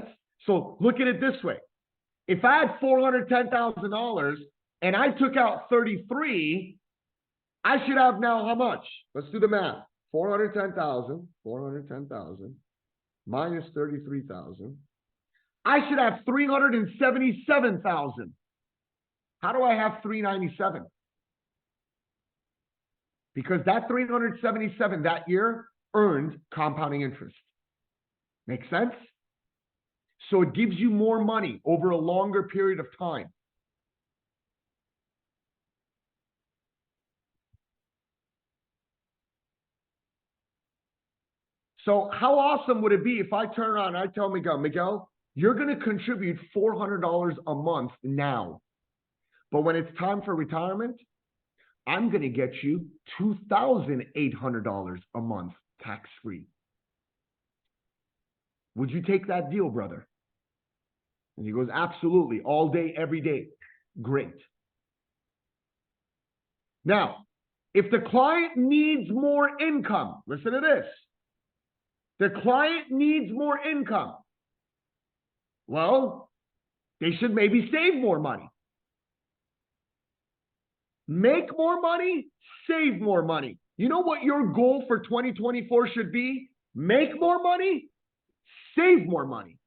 So look at it this way. If I had $410,000 and I took out 33, I should have now how much? Let's do the math. 410,000. minus 33,000. I should have 377,000. How do I have 397? Because that 377 that year earned compounding interest. Make sense? So it gives you more money over a longer period of time. So how awesome would it be if I turn around and I tell Miguel, you're going to contribute $400 a month now. But when it's time for retirement, I'm going to get you $2,800 a month tax-free. Would you take that deal, brother? And he goes, absolutely, all day, every day. Great. Now, if the client needs more income, listen to this. The client needs more income. Well, they should maybe save more money. Make more money, save more money. You know what your goal for 2024 should be? Make more money, save more money.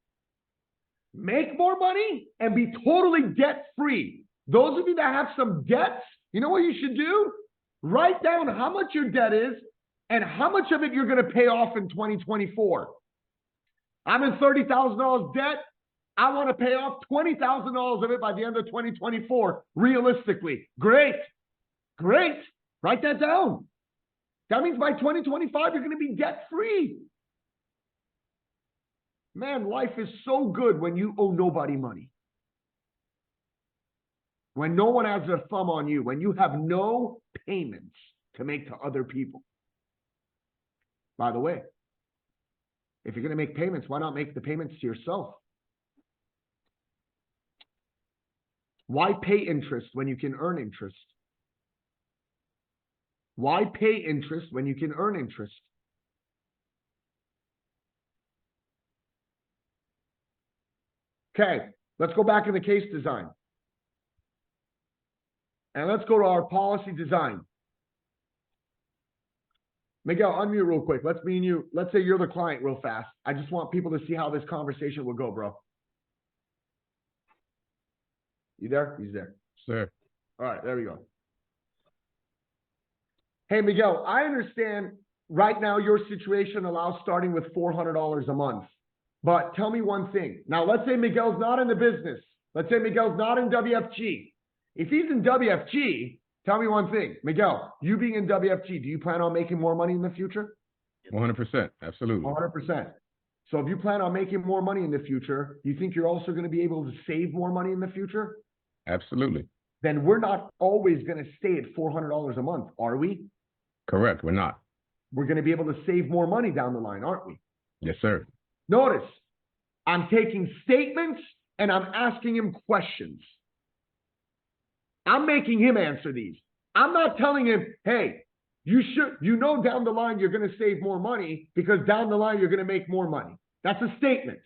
Make more money and be totally debt-free. Those of you that have some debts, you know what you should do? Write down how much your debt is and how much of it you're going to pay off in 2024. I'm in $30,000 debt. I want to pay off $20,000 of it by the end of 2024, realistically. Great. Great. Write that down. That means by 2025, you're going to be debt-free. Man, life is so good when you owe nobody money. When no one has a thumb on you, when you have no payments to make to other people. By the way, if you're going to make payments, why not make the payments to yourself? Why pay interest when you can earn interest? Why pay interest when you can earn interest? Okay, let's go back in the case design. And let's go to our policy design. Miguel, unmute real quick. Let's me and you. Let's say you're the client real fast. I just want people to see how this conversation will go, bro. You there? He's there. Sir. All right, there we go. Hey, Miguel, I understand right now your situation allows starting with $400 a month. But tell me one thing. Now, let's say Miguel's not in the business. Let's say Miguel's not in WFG. If he's in WFG, tell me one thing. Miguel, you being in WFG, do you plan on making more money in the future? 100%. Absolutely. 100%. So if you plan on making more money in the future, you think you're also going to be able to save more money in the future? Absolutely. Then we're not always going to stay at $400 a month, are we? Correct. We're not. We're going to be able to save more money down the line, aren't we? Yes, sir. Notice, I'm taking statements and I'm asking him questions. I'm making him answer these. I'm not telling him, hey, you know down the line you're going to save more money because down the line you're going to make more money. That's a statement.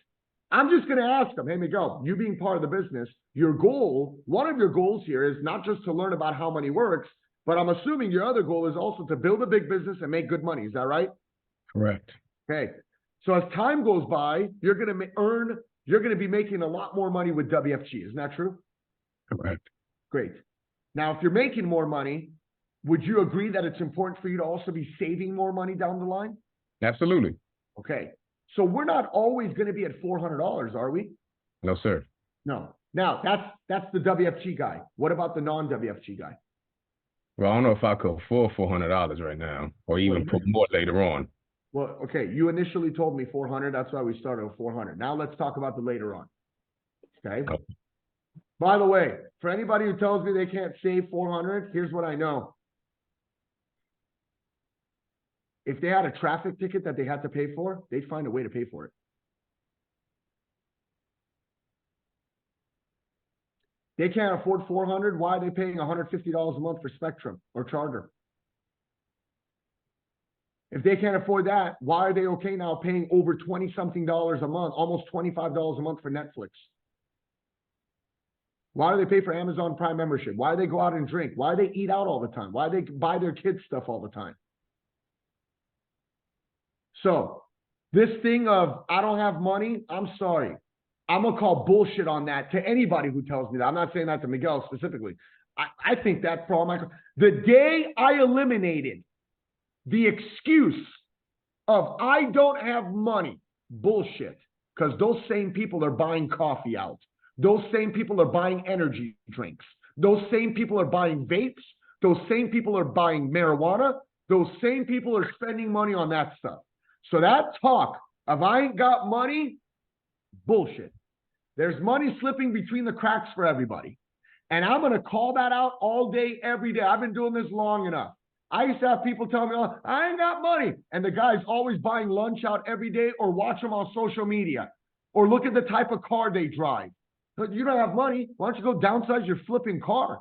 I'm just going to ask him, hey, Miguel, you being part of the business, your goal, one of your goals here is not just to learn about how money works, but I'm assuming your other goal is also to build a big business and make good money. Is that right? Correct. Okay. So as time goes by, you're going to be making a lot more money with WFG. Isn't that true? Correct. Great. Now, if you're making more money, would you agree that it's important for you to also be saving more money down the line? Absolutely. Okay. So we're not always going to be at $400, are we? No, sir. No. Now, that's the WFG guy. What about the non-WFG guy? Well, I don't know if I could afford $400 right now or even put more later on. Well, okay. You initially told me 400. That's why we started with 400. Now let's talk about the later on. Okay. By the way, for anybody who tells me they can't save 400, here's what I know. If they had a traffic ticket that they had to pay for, they'd find a way to pay for it. They can't afford 400. Why are they paying $150 a month for Spectrum or Charter? If they can't afford that, why are they okay now paying over $20-something a month, almost $25 a month for Netflix? Why do they pay for Amazon Prime membership? Why do they go out and drink? Why do they eat out all the time? Why do they buy their kids stuff all the time? So This thing of, I don't have money, I'm sorry. I'm going to call bullshit on that to anybody who tells me that. I'm not saying that to Miguel specifically. I think that for all my... The day I eliminated the excuse of I don't have money, bullshit, because those same people are buying coffee out. Those same people are buying energy drinks. Those same people are buying vapes. Those same people are buying marijuana. Those same people are spending money on that stuff. So that talk of I ain't got money, bullshit. There's money slipping between the cracks for everybody. And I'm going to call that out all day, every day. I've been doing this long enough. I used to have people tell me, oh, I ain't got money. And the guy's always buying lunch out every day or watch them on social media or look at the type of car they drive. But you don't have money. Why don't you go downsize your flipping car?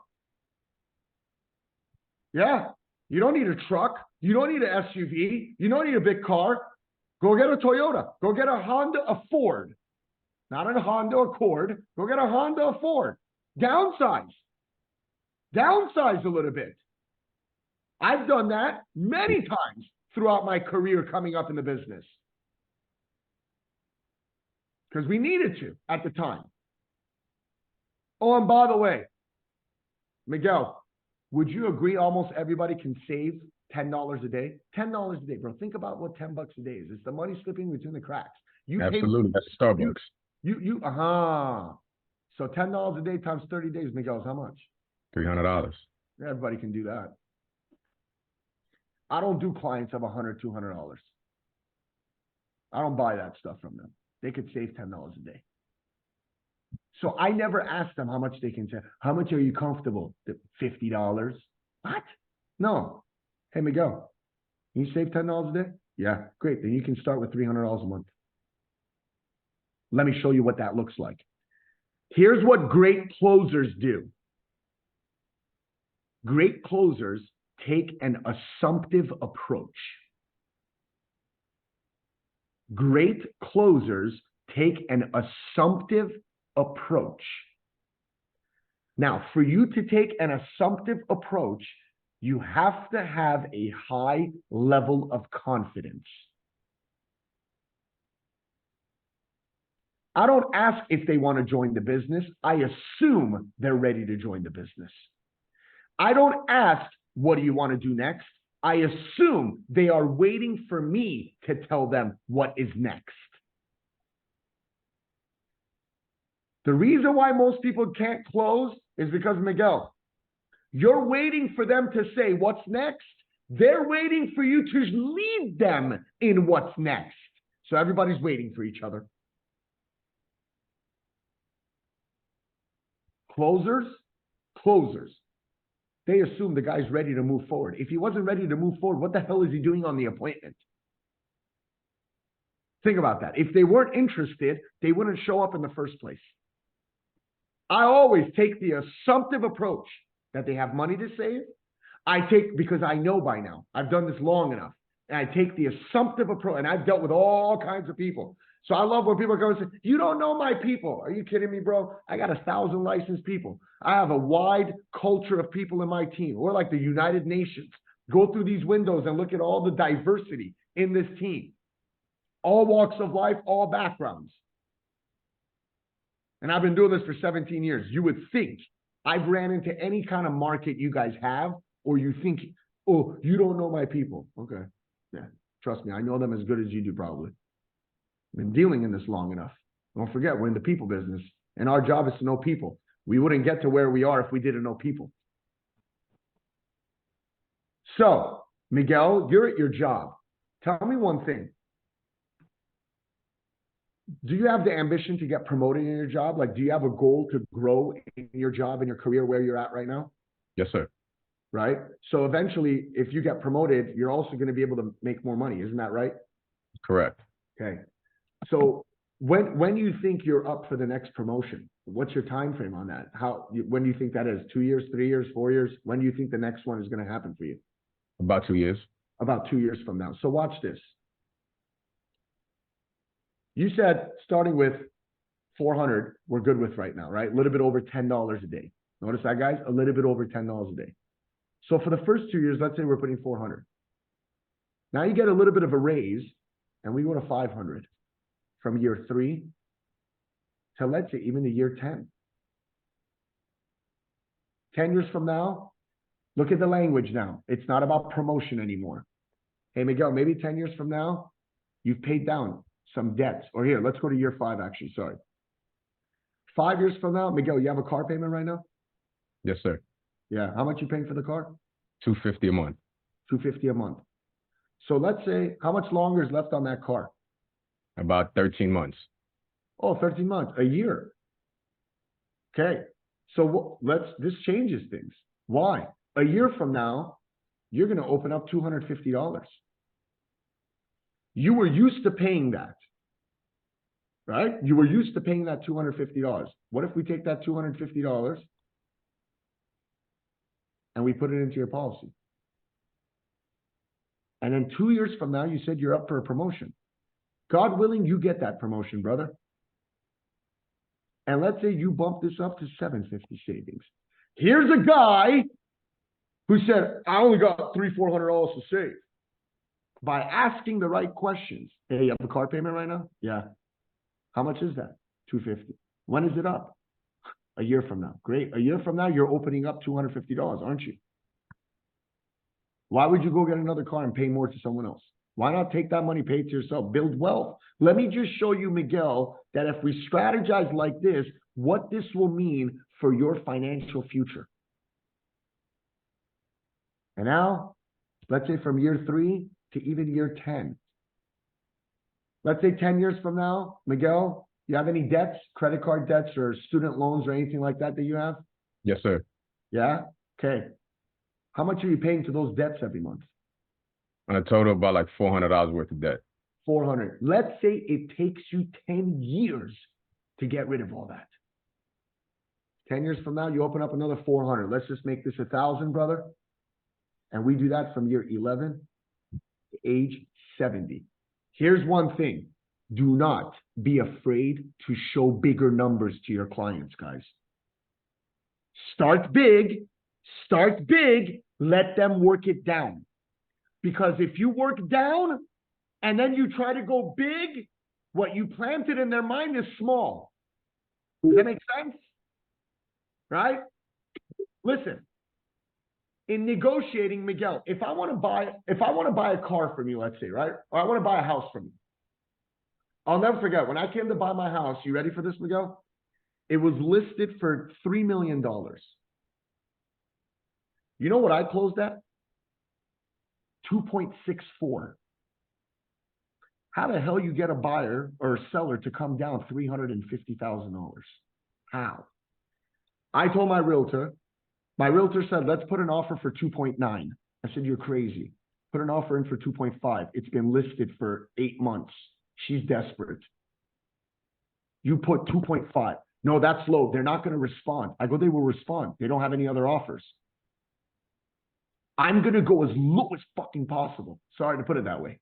Yeah. You don't need a truck. You don't need an SUV. You don't need a big car. Go get a Toyota. Go get a Honda, a Ford. Not a Honda Accord. Go get a Honda, a Ford. Downsize. Downsize a little bit. I've done that many times throughout my career coming up in the business. Because we needed to at the time. Oh, and by the way, Miguel, would you agree almost everybody can save $10 a day? $10 a day, bro. Think about what $10 a day is. It's the money slipping between the cracks. Absolutely. That's Starbucks. So $10 a day times 30 days, Miguel, is how much? $300. Everybody can do that. I don't do clients of $100, $200. I don't buy that stuff from them. They could save $10 a day. So I never ask them how much they can save. How much are you comfortable? $50? What? No. Hey, Miguel, can you save $10 a day? Yeah, great. Then you can start with $300 a month. Let me show you what that looks like. Here's what great closers do. Great closers take an assumptive approach. Great closers take an assumptive approach. Now, for you to take an assumptive approach, you have to have a high level of confidence. I don't ask if they want to join the business. I assume they're ready to join the business. I don't ask, what do you want to do next? I assume they are waiting for me to tell them what is next. The reason why most people can't close is because, Miguel, you're waiting for them to say what's next. They're waiting for you to lead them in what's next. So everybody's waiting for each other. Closers, they assume the guy's ready to move forward. If he wasn't ready to move forward, what the hell is he doing on the appointment? Think about that. If they weren't interested, they wouldn't show up in the first place. I always take the assumptive approach that they have money to save. Because I know by now, I've done this long enough, and I take the assumptive approach, and I've dealt with all kinds of people. So I love when people go and say, you don't know my people. Are you kidding me, bro? I got 1,000 licensed people. I have a wide culture of people in my team. We're like the United Nations. Go through these windows and look at all the diversity in this team. All walks of life, all backgrounds. And I've been doing this for 17 years. You would think I've ran into any kind of market you guys have, or you think, oh, you don't know my people. Okay. Yeah. Trust me, I know them as good as you do, probably. Been dealing in this long enough. Don't forget, we're in the people business, and our job is to know people. We wouldn't get to where we are if we didn't know people. So, Miguel, you're at your job. Tell me one thing. Do you have the ambition to get promoted in your job? Like, do you have a goal to grow in your job, in your career, where you're at right now? Yes, sir. Right? So eventually, if you get promoted, you're also going to be able to make more money. Isn't that right? Correct. Okay. So when you think you're up for the next promotion, what's your time frame on that? When do you think that is? 2 years, 3 years, 4 years? When do you think the next one is going to happen for you? About 2 years. About 2 years from now. So watch this. You said starting with 400, we're good with right now, right? A little bit over $10 a day. Notice that, guys? A little bit over $10 a day. So for the first 2 years, let's say we're putting 400. Now you get a little bit of a raise and we go to 500 from year 3 to, let's say, even the year 10. 10 years from now, look at the language now. It's not about promotion anymore. Hey, Miguel, maybe 10 years from now, you've paid down some debts. Or here, let's go to year 5, actually, sorry. 5 years from now, Miguel, you have a car payment right now? Yes, sir. Yeah. How much you paying for the car? $250 a month. $250 a month. So let's say, how much longer is left on that car? About 13 months. Oh, 13 months, a year. Okay. So this changes things. Why? A year from now, you're going to open up $250. You were used to paying that, right? You were used to paying that $250. What if we take that $250 and we put it into your policy? And then 2 years from now, you said you're up for a promotion. God willing, you get that promotion, brother. And let's say you bump this up to $750 savings. Here's a guy who said, I only got $300-400 to save. By asking the right questions. Hey, you have a car payment right now? Yeah. How much is that? $250. When is it up? A year from now. Great. A year from now, you're opening up $250, aren't you? Why would you go get another car and pay more to someone else? Why not take that money, pay it to yourself, build wealth? Let me just show you, Miguel, that if we strategize like this, what this will mean for your financial future. And now, let's say from year 3 to even year 10. Let's say 10 years from now, Miguel, you have any debts, credit card debts or student loans or anything like that you have? Yes, sir. Yeah? Okay. How much are you paying to those debts every month? On a total about like $400 worth of debt. 400. Let's say it takes you 10 years to get rid of all that. 10 years from now, you open up another 400. Let's just make this 1,000, brother. And we do that from year 11 to age 70. Here's one thing. Do not be afraid to show bigger numbers to your clients, guys. Start big. Start big. Let them work it down. Because if you work down and then you try to go big, what you planted in their mind is small. Does that make sense? Right? Listen, in negotiating, Miguel, if I want to buy a car from you, let's say, right? Or I want to buy a house from you. I'll never forget, when I came to buy my house, you ready for this, Miguel? It was listed for $3 million. You know what I closed at? 2.64. How the hell you get a buyer or a seller to come down $350,000? How? I told my realtor said, let's put an offer for 2.9. I said, you're crazy. Put an offer in for 2.5. It's been listed for 8 months. She's desperate. You put 2.5. No, that's low. They're not going to respond. I go, they will respond. They don't have any other offers. I'm going to go as low as fucking possible. Sorry to put it that way.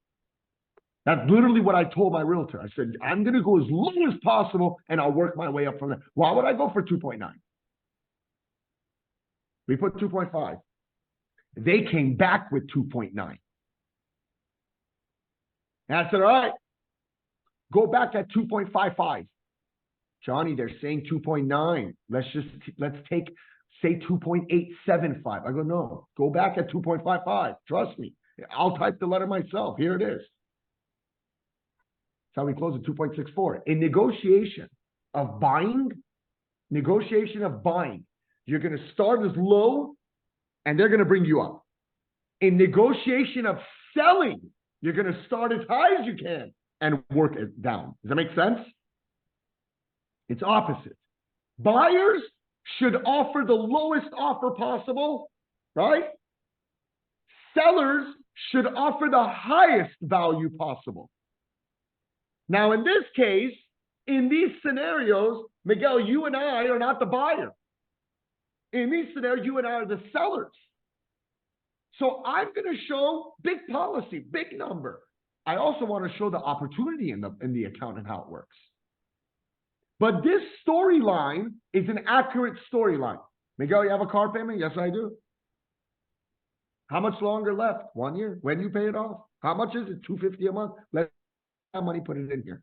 That's literally what I told my realtor. I said, I'm going to go as low as possible and I'll work my way up from there. Why would I go for 2.9? We put 2.5. They came back with 2.9. And I said, all right, go back at 2.55. Johnny, they're saying 2.9. Let's say 2.875. I go, no, go back at 2.55. Trust me. I'll type the letter myself. Here it is. That's how we close at 2.64. In negotiation of buying, you're going to start as low and they're going to bring you up. In negotiation of selling, you're going to start as high as you can and work it down. Does that make sense? It's opposite. Buyers should offer the lowest offer possible, right? Sellers should offer the highest value possible. Now, in this case, in these scenarios, Miguel, you and I are not the buyer. In these scenarios, you and I are the sellers. So I'm going to show big policy, big number. I also want to show the opportunity in the account and how it works. But this storyline is an accurate storyline. Miguel, you have a car payment? Yes, I do. How much longer left? 1 year. When you pay it off? How much is it? $250 a month. Let's that money, put it in here.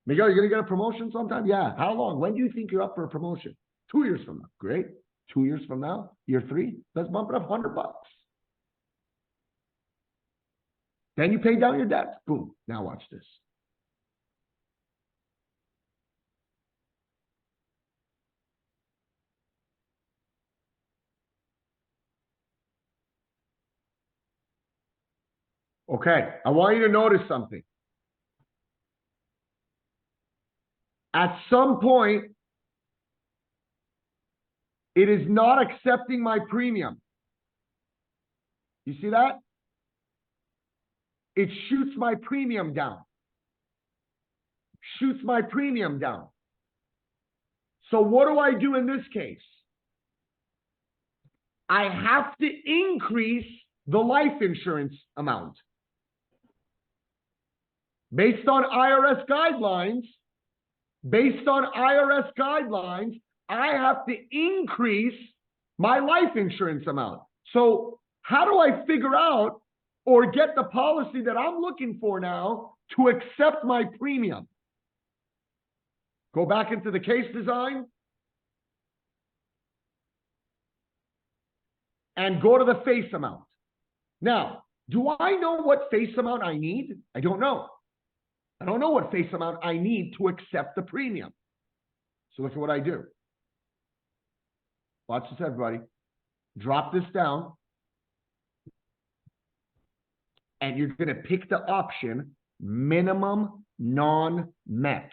Miguel, you're going to get a promotion sometime? Yeah. How long? When do you think you're up for a promotion? 2 years from now. Great. 2 years from now, year 3, let's bump it up $100. Then you pay down your debt. Boom. Now watch this. Okay, I want you to notice something. At some point, it is not accepting my premium. You see that? It shoots my premium down. Shoots my premium down. So what do I do in this case? I have to increase the life insurance amount. Based on IRS guidelines, I have to increase my life insurance amount. So how do I figure out or get the policy that I'm looking for now to accept my premium? Go back into the case design and go to the face amount. Now, do I know what face amount I need? I don't know. I don't know what face amount I need to accept the premium. So look at what I do. Watch this, everybody. Drop this down. And you're going to pick the option minimum non-met.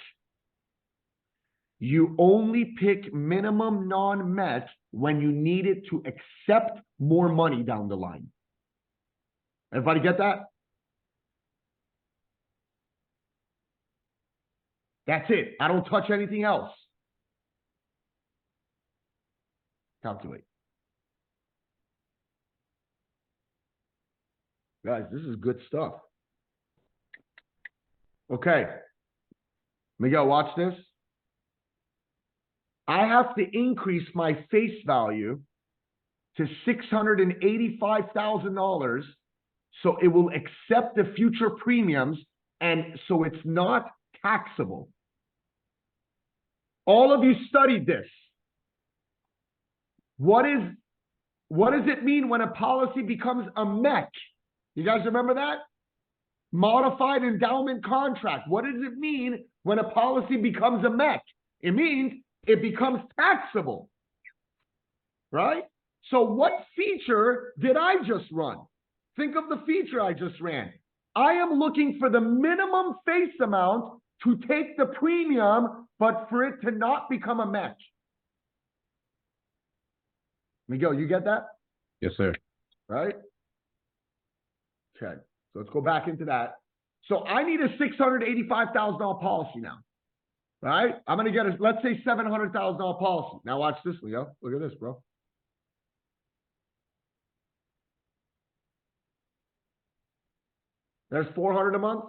You only pick minimum non-met when you need it to accept more money down the line. Everybody get that? That's it. I don't touch anything else. Calculate. Guys, this is good stuff. Okay. Miguel, watch this. I have to increase my face value to $685,000 so it will accept the future premiums and so it's not taxable. All of you studied this. What does it mean when a policy becomes a MEC? You guys remember that? Modified endowment contract. What does it mean when a policy becomes a MEC? It means it becomes taxable, right? So what feature did I just run? Think of the feature I just ran. I am looking for the minimum face amount to take the premium, but for it to not become a MEC. Miguel, you get that? Yes, sir. Right? Okay, so let's go back into that. So I need a $685,000 policy now, right? I'm going to get a, let's say $700,000 policy. Now watch this, Leo. Look at this, bro. There's $400 a month.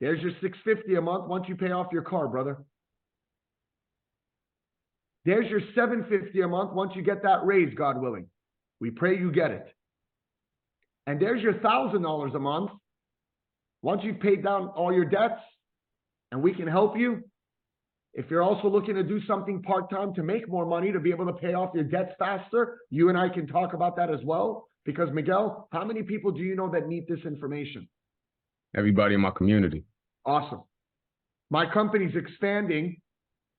There's your $650 a month once you pay off your car, brother. There's your $750 a month once you get that raise, God willing. We pray you get it. And there's your $1,000 a month once you've paid down all your debts, and we can help you. If you're also looking to do something part-time to make more money to be able to pay off your debts faster, you and I can talk about that as well. Because Miguel, how many people do you know that need this information? Everybody in my community. Awesome. My company's expanding,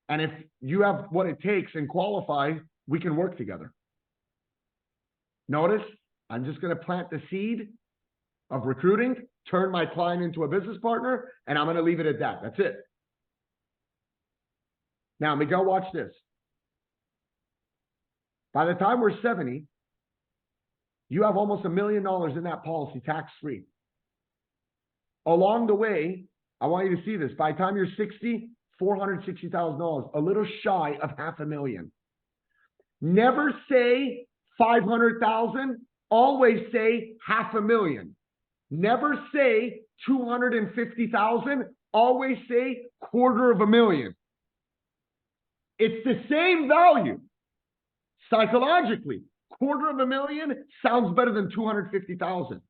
and if you have what it takes and qualify, we can work together. Notice, I'm just going to plant the seed of recruiting, turn my client into a business partner, and I'm going to leave it at that. That's it. Now, Miguel, watch this. By the time we're 70, you have almost $1 million in that policy, tax-free. Along the way, I want you to see this. By the time you're 60, $460,000, a little shy of $500,000. Never say 500,000. Always say $500,000. Never say 250,000. Always say $250,000. It's the same value. Psychologically, $250,000 sounds better than 250,000.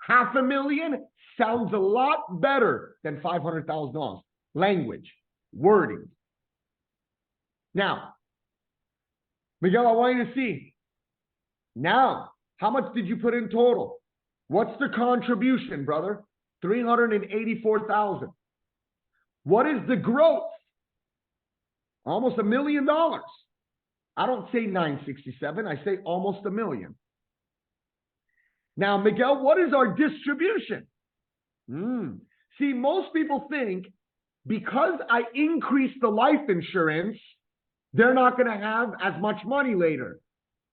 $500,000 sounds a lot better than $500,000. Language, wording. Now, Miguel, I want you to see. Now, how much did you put in total? What's the contribution, brother? $384,000. What is the growth? Almost $1 million. I don't say 967, I say almost $1 million. Now, Miguel, what is our distribution? See, most people think because I increased the life insurance, they're not going to have as much money later.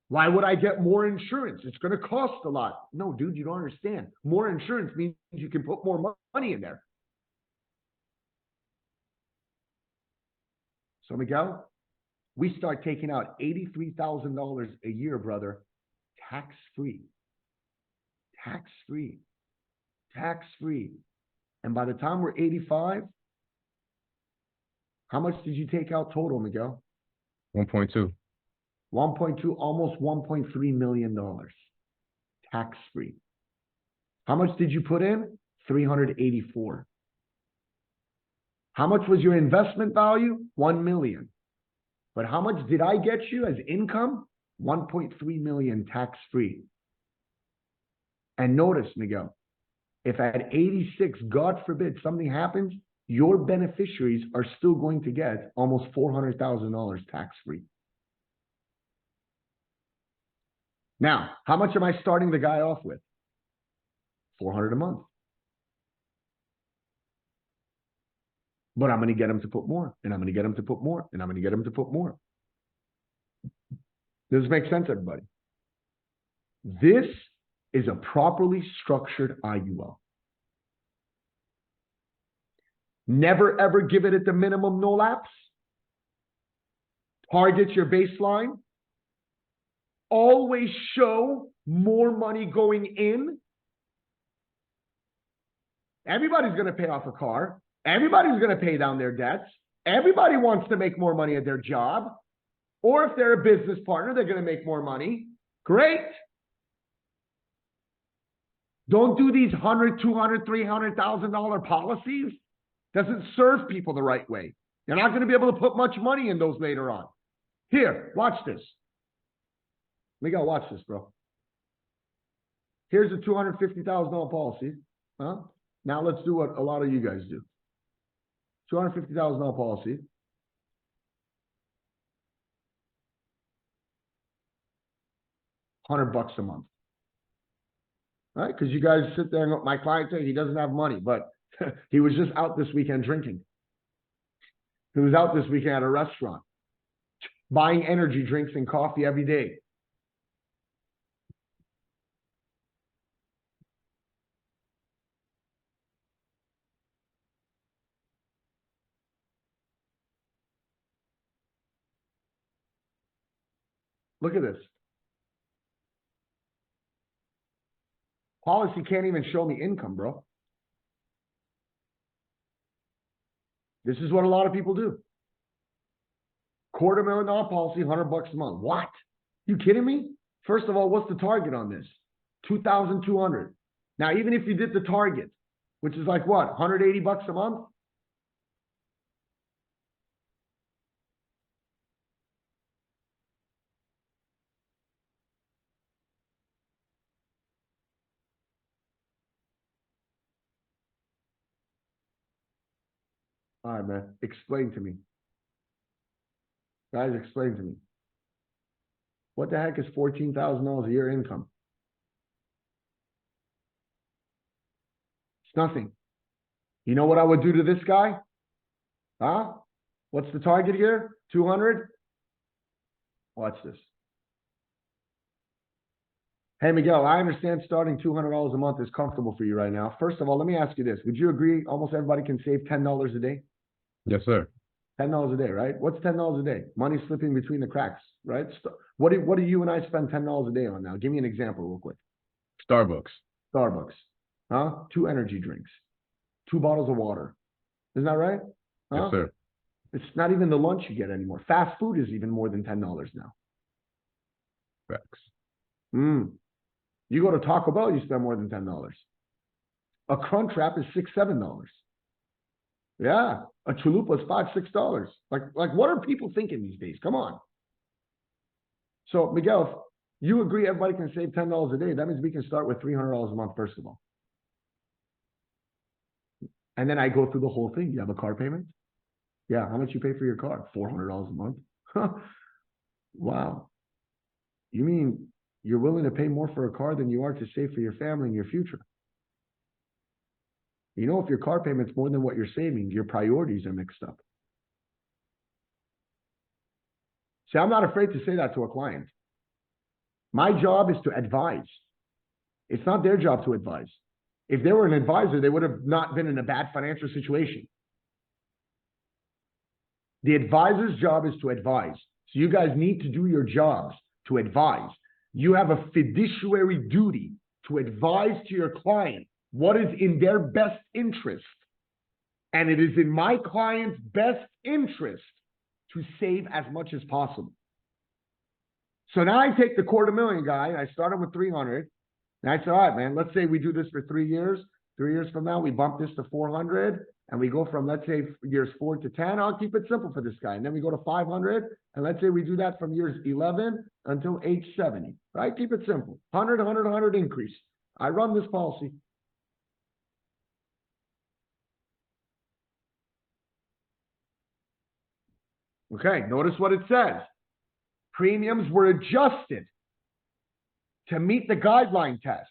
Why would I get more insurance? It's going to cost a lot. No, dude, you don't understand. More insurance means you can put more money in there. So, Miguel, we start taking out $83,000 a year, brother, tax-free. Tax-free. Tax-free. And by the time we're 85, how much did you take out total, Miguel? 1.2. 1.2, almost $1.3 million. Tax-free. How much did you put in? 384. How much was your investment value? 1 million. But how much did I get you as income? 1.3 million tax-free. And notice, Miguel, if at 86, God forbid, something happens, your beneficiaries are still going to get almost $400,000 tax-free. Now, how much am I starting the guy off with? $400 a month. But I'm going to get him to put more, and I'm going to get him to put more, and I'm going to get him to put more. Does this make sense, everybody? This is a properly structured IUL. Never, ever give it at the minimum no lapse. Target your baseline. Always show more money going in. Everybody's going to pay off a car. Everybody's going to pay down their debts. Everybody wants to make more money at their job. Or if they're a business partner, they're going to make more money. Great. Don't do these $100,000, $200,000, $300,000 policies. Doesn't serve people the right way. You're not going to be able to put much money in those later on. Here, watch this. Miguel, watch this, bro. Here's a $250,000 policy. Now let's do what a lot of you guys do. $250,000 policy. $100 a month. Right? Because you guys sit there and my client says he doesn't have money, but he was just out this weekend drinking. He was out this weekend at a restaurant, buying energy drinks and coffee every day. Look at this. Policy can't even show me income, bro. This is what a lot of people do. $250,000 policy, $100 a month. What? You kidding me? First of all, what's the target on this? 2,200. Now, even if you did the target, which is like what? $180 a month? All right, man. Explain to me. Guys, explain to me. What the heck is $14,000 a year income? It's nothing. You know what I would do to this guy? Huh? What's the target here? 200? Watch this. Hey, Miguel, I understand starting $200 a month is comfortable for you right now. First of all, let me ask you this. Would you agree almost everybody can save $10 a day? Yes, sir. $10 a day, right? What's $10 a day? Money slipping between the cracks, right? What do you and I spend $10 a day on now? Give me an example real quick. Starbucks. Huh? 2 energy drinks. 2 bottles of water. Isn't that right? Huh? Yes, sir. It's not even the lunch you get anymore. Fast food is even more than $10 now. Facts. You go to Taco Bell, you spend more than $10. A Crunchwrap is $6-7. Yeah, a Chalupa is $5-6. Like what are people thinking these days? Come on. So Miguel, if you agree everybody can save $10 a day, that means we can start with $300 a month, first of all. And then I go through the whole thing. You have a car payment? Yeah, how much you pay for your car? $400 a month. Wow. You mean you're willing to pay more for a car than you are to save for your family and your future? You know, if your car payment's more than what you're saving, your priorities are mixed up. See, I'm not afraid to say that to a client. My job is to advise. It's not their job to advise. If they were an advisor, they would have not been in a bad financial situation. The advisor's job is to advise. So you guys need to do your jobs to advise. You have a fiduciary duty to advise to your client what is in their best interest. And it is in my client's best interest to save as much as possible. So now I take the $250,000 guy, and I started with 300. And I said, all right, man, let's say we do this for 3 years. 3 years from now, we bump this to 400, and we go from, let's say, years 4 to 10. I'll keep it simple for this guy. And then we go to 500, and let's say we do that from years 11 until age 70, right? Keep it simple. 100, 100, 100 increase. I run this policy. Okay, notice what it says. Premiums were adjusted to meet the guideline test.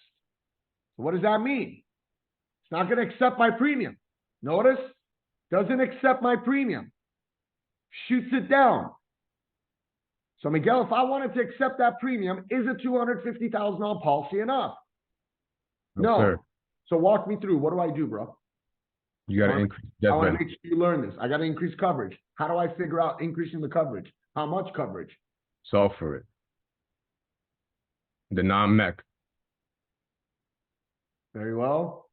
So what does that mean? It's not going to accept my premium. Notice, doesn't accept my premium. Shoots it down. So Miguel, if I wanted to accept that premium, is a $250,000 policy enough? No. Sir. So walk me through. What do I do, bro? You got to increase. I want to make sure you learn this. I got to increase coverage. How do I figure out increasing the coverage? How much coverage? Solve for it. The non-mech. Very well.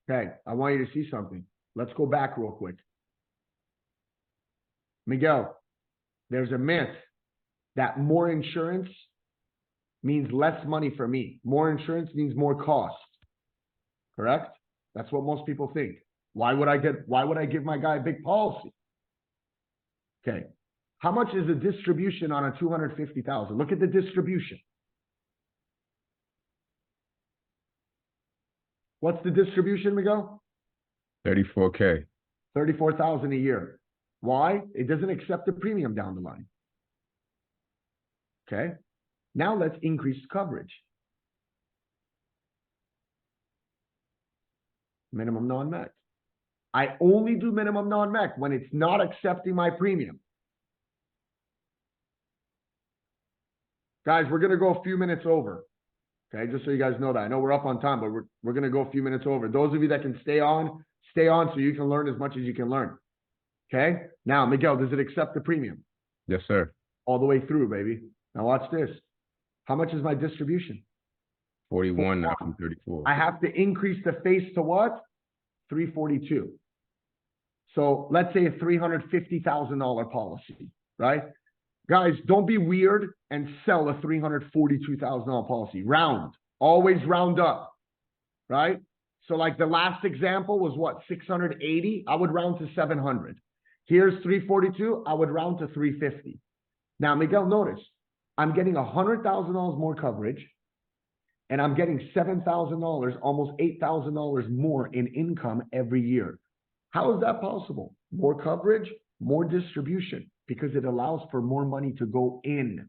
Okay, I want you to see something. Let's go back real quick. Miguel, there's a myth that more insurance means less money for me. More insurance means more cost. Correct? That's what most people think. Why would I give my guy a big policy? Okay. How much is the distribution on a $250,000? Look at the distribution. What's the distribution, Miguel? $34K. $34,000 a year. Why? It doesn't accept the premium down the line. Okay. Now let's increase coverage. Minimum non-mech. I only do minimum non-mech when it's not accepting my premium. Guys, we're going to go a few minutes over. Okay, just so you guys know that. I know we're up on time, but we're going to go a few minutes over. Those of you that can stay on so you can learn as much as you can learn. Okay? Now, Miguel, does it accept the premium? Yes, sir. All the way through, baby. Now watch this. How much is my distribution? 41 now from 34. I have to increase the face to what? 342. So let's say a $350,000 policy, right? Guys, don't be weird and sell a $342,000 policy. Round. Always round up, right? So like the last example was what? 680? I would round to 700. Here's 342. I would round to 350. Now, Miguel, notice, I'm getting $100,000 more coverage, and I'm getting $7,000, almost $8,000 more in income every year. How is that possible? More coverage, more distribution, because it allows for more money to go in.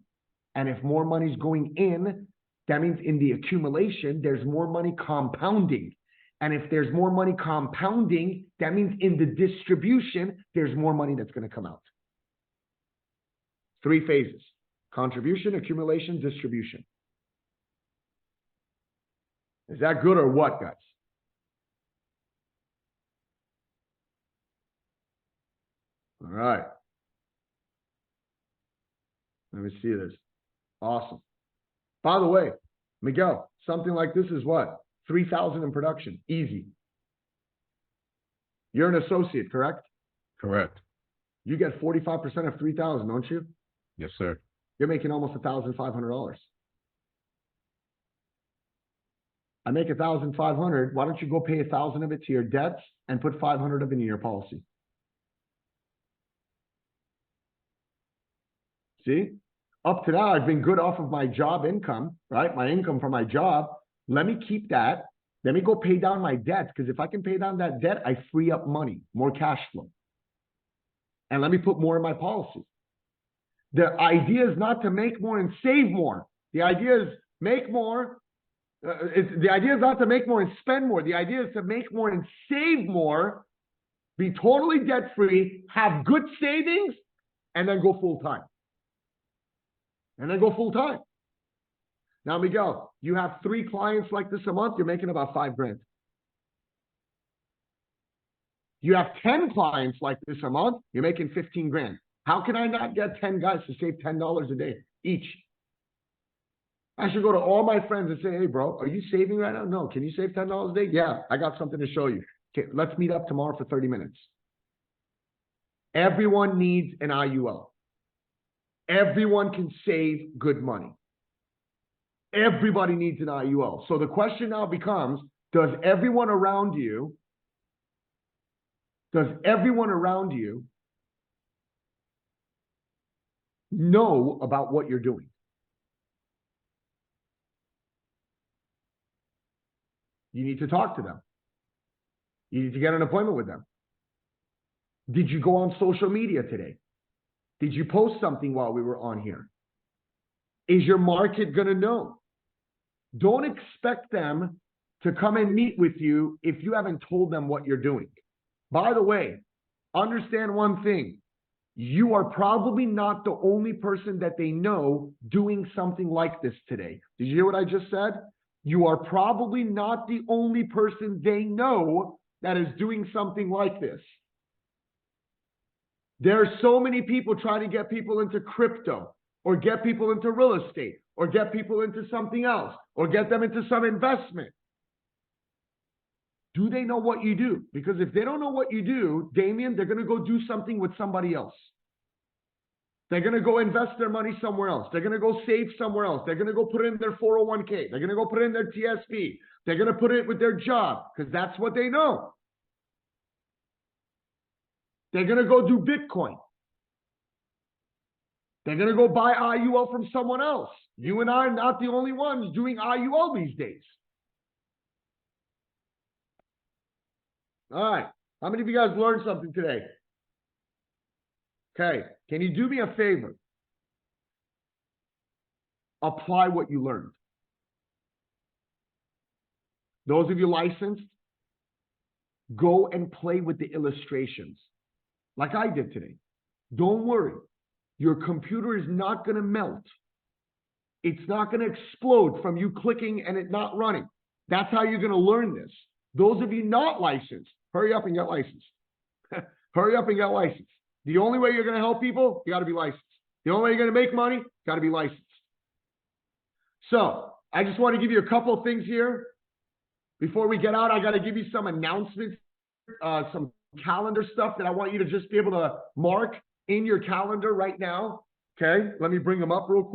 And if more money's going in, that means in the accumulation, there's more money compounding. And if there's more money compounding, that means in the distribution, there's more money that's going to come out. 3 phases: contribution, accumulation, distribution. Is that good or what, guys? All right. Let me see this. Awesome. By the way, Miguel, something like this is what? 3,000 in production. Easy. You're an associate, correct? Correct. You get 45% of 3,000, don't you? Yes, sir. You're making almost $1,500. I make $1,500. Why don't you go pay 1,000 of it to your debts and put 500 of it in your policy? See, up to now, I've been good off of my job income, right? My income from my job. Let me keep that. Let me go pay down my debt, because if I can pay down that debt, I free up money, more cash flow. And let me put more in my policy. The idea is not to make more and save more. The idea is make more. The idea is not to make more and spend more. The idea is to make more and save more, be totally debt-free, have good savings, and then go full-time. Now, Miguel, you have 3 clients like this a month, you're making about $5,000. You have 10 clients like this a month, you're making $15,000. How can I not get 10 guys to save $10 a day each? I should go to all my friends and say, hey, bro, are you saving right now? No. Can you save $10 a day? Yeah, I got something to show you. Okay, let's meet up tomorrow for 30 minutes. Everyone needs an IUL. Everyone can save good money. Everybody needs an IUL. So the question now becomes, does everyone around you know about what you're doing? You need to talk to them. You need to get an appointment with them. Did you go on social media today? Did you post something while we were on here? Is your market going to know? Don't expect them to come and meet with you if you haven't told them what you're doing. By the way, understand one thing. You are probably not the only person that they know doing something like this today. Did you hear what I just said? You are probably not the only person they know that is doing something like this. There are so many people trying to get people into crypto, or get people into real estate, or get people into something else, or get them into some investment. Do they know what you do? Because if they don't know what you do, Damien, they're going to go do something with somebody else. They're going to go invest their money somewhere else. They're going to go save somewhere else. They're going to go put it in their 401k. They're going to go put it in their TSP. They're going to put it with their job, because that's what they know. They're going to go do Bitcoin. They're going to go buy IUL from someone else. You and I are not the only ones doing IUL these days. All right. How many of you guys learned something today? Okay. Can you do me a favor? Apply what you learned. Those of you licensed, go and play with the illustrations like I did today. Don't worry. Your computer is not going to melt. It's not going to explode from you clicking and it not running. That's how you're going to learn this. Those of you not licensed, hurry up and get licensed. Hurry up and get licensed. The only way you're going to help people, you got to be licensed. The only way you're going to make money, got to be licensed. So I just want to give you a couple of things here. Before we get out, I got to give you some announcements, some calendar stuff that I want you to just be able to mark in your calendar right now. Okay, let me bring them up real quick.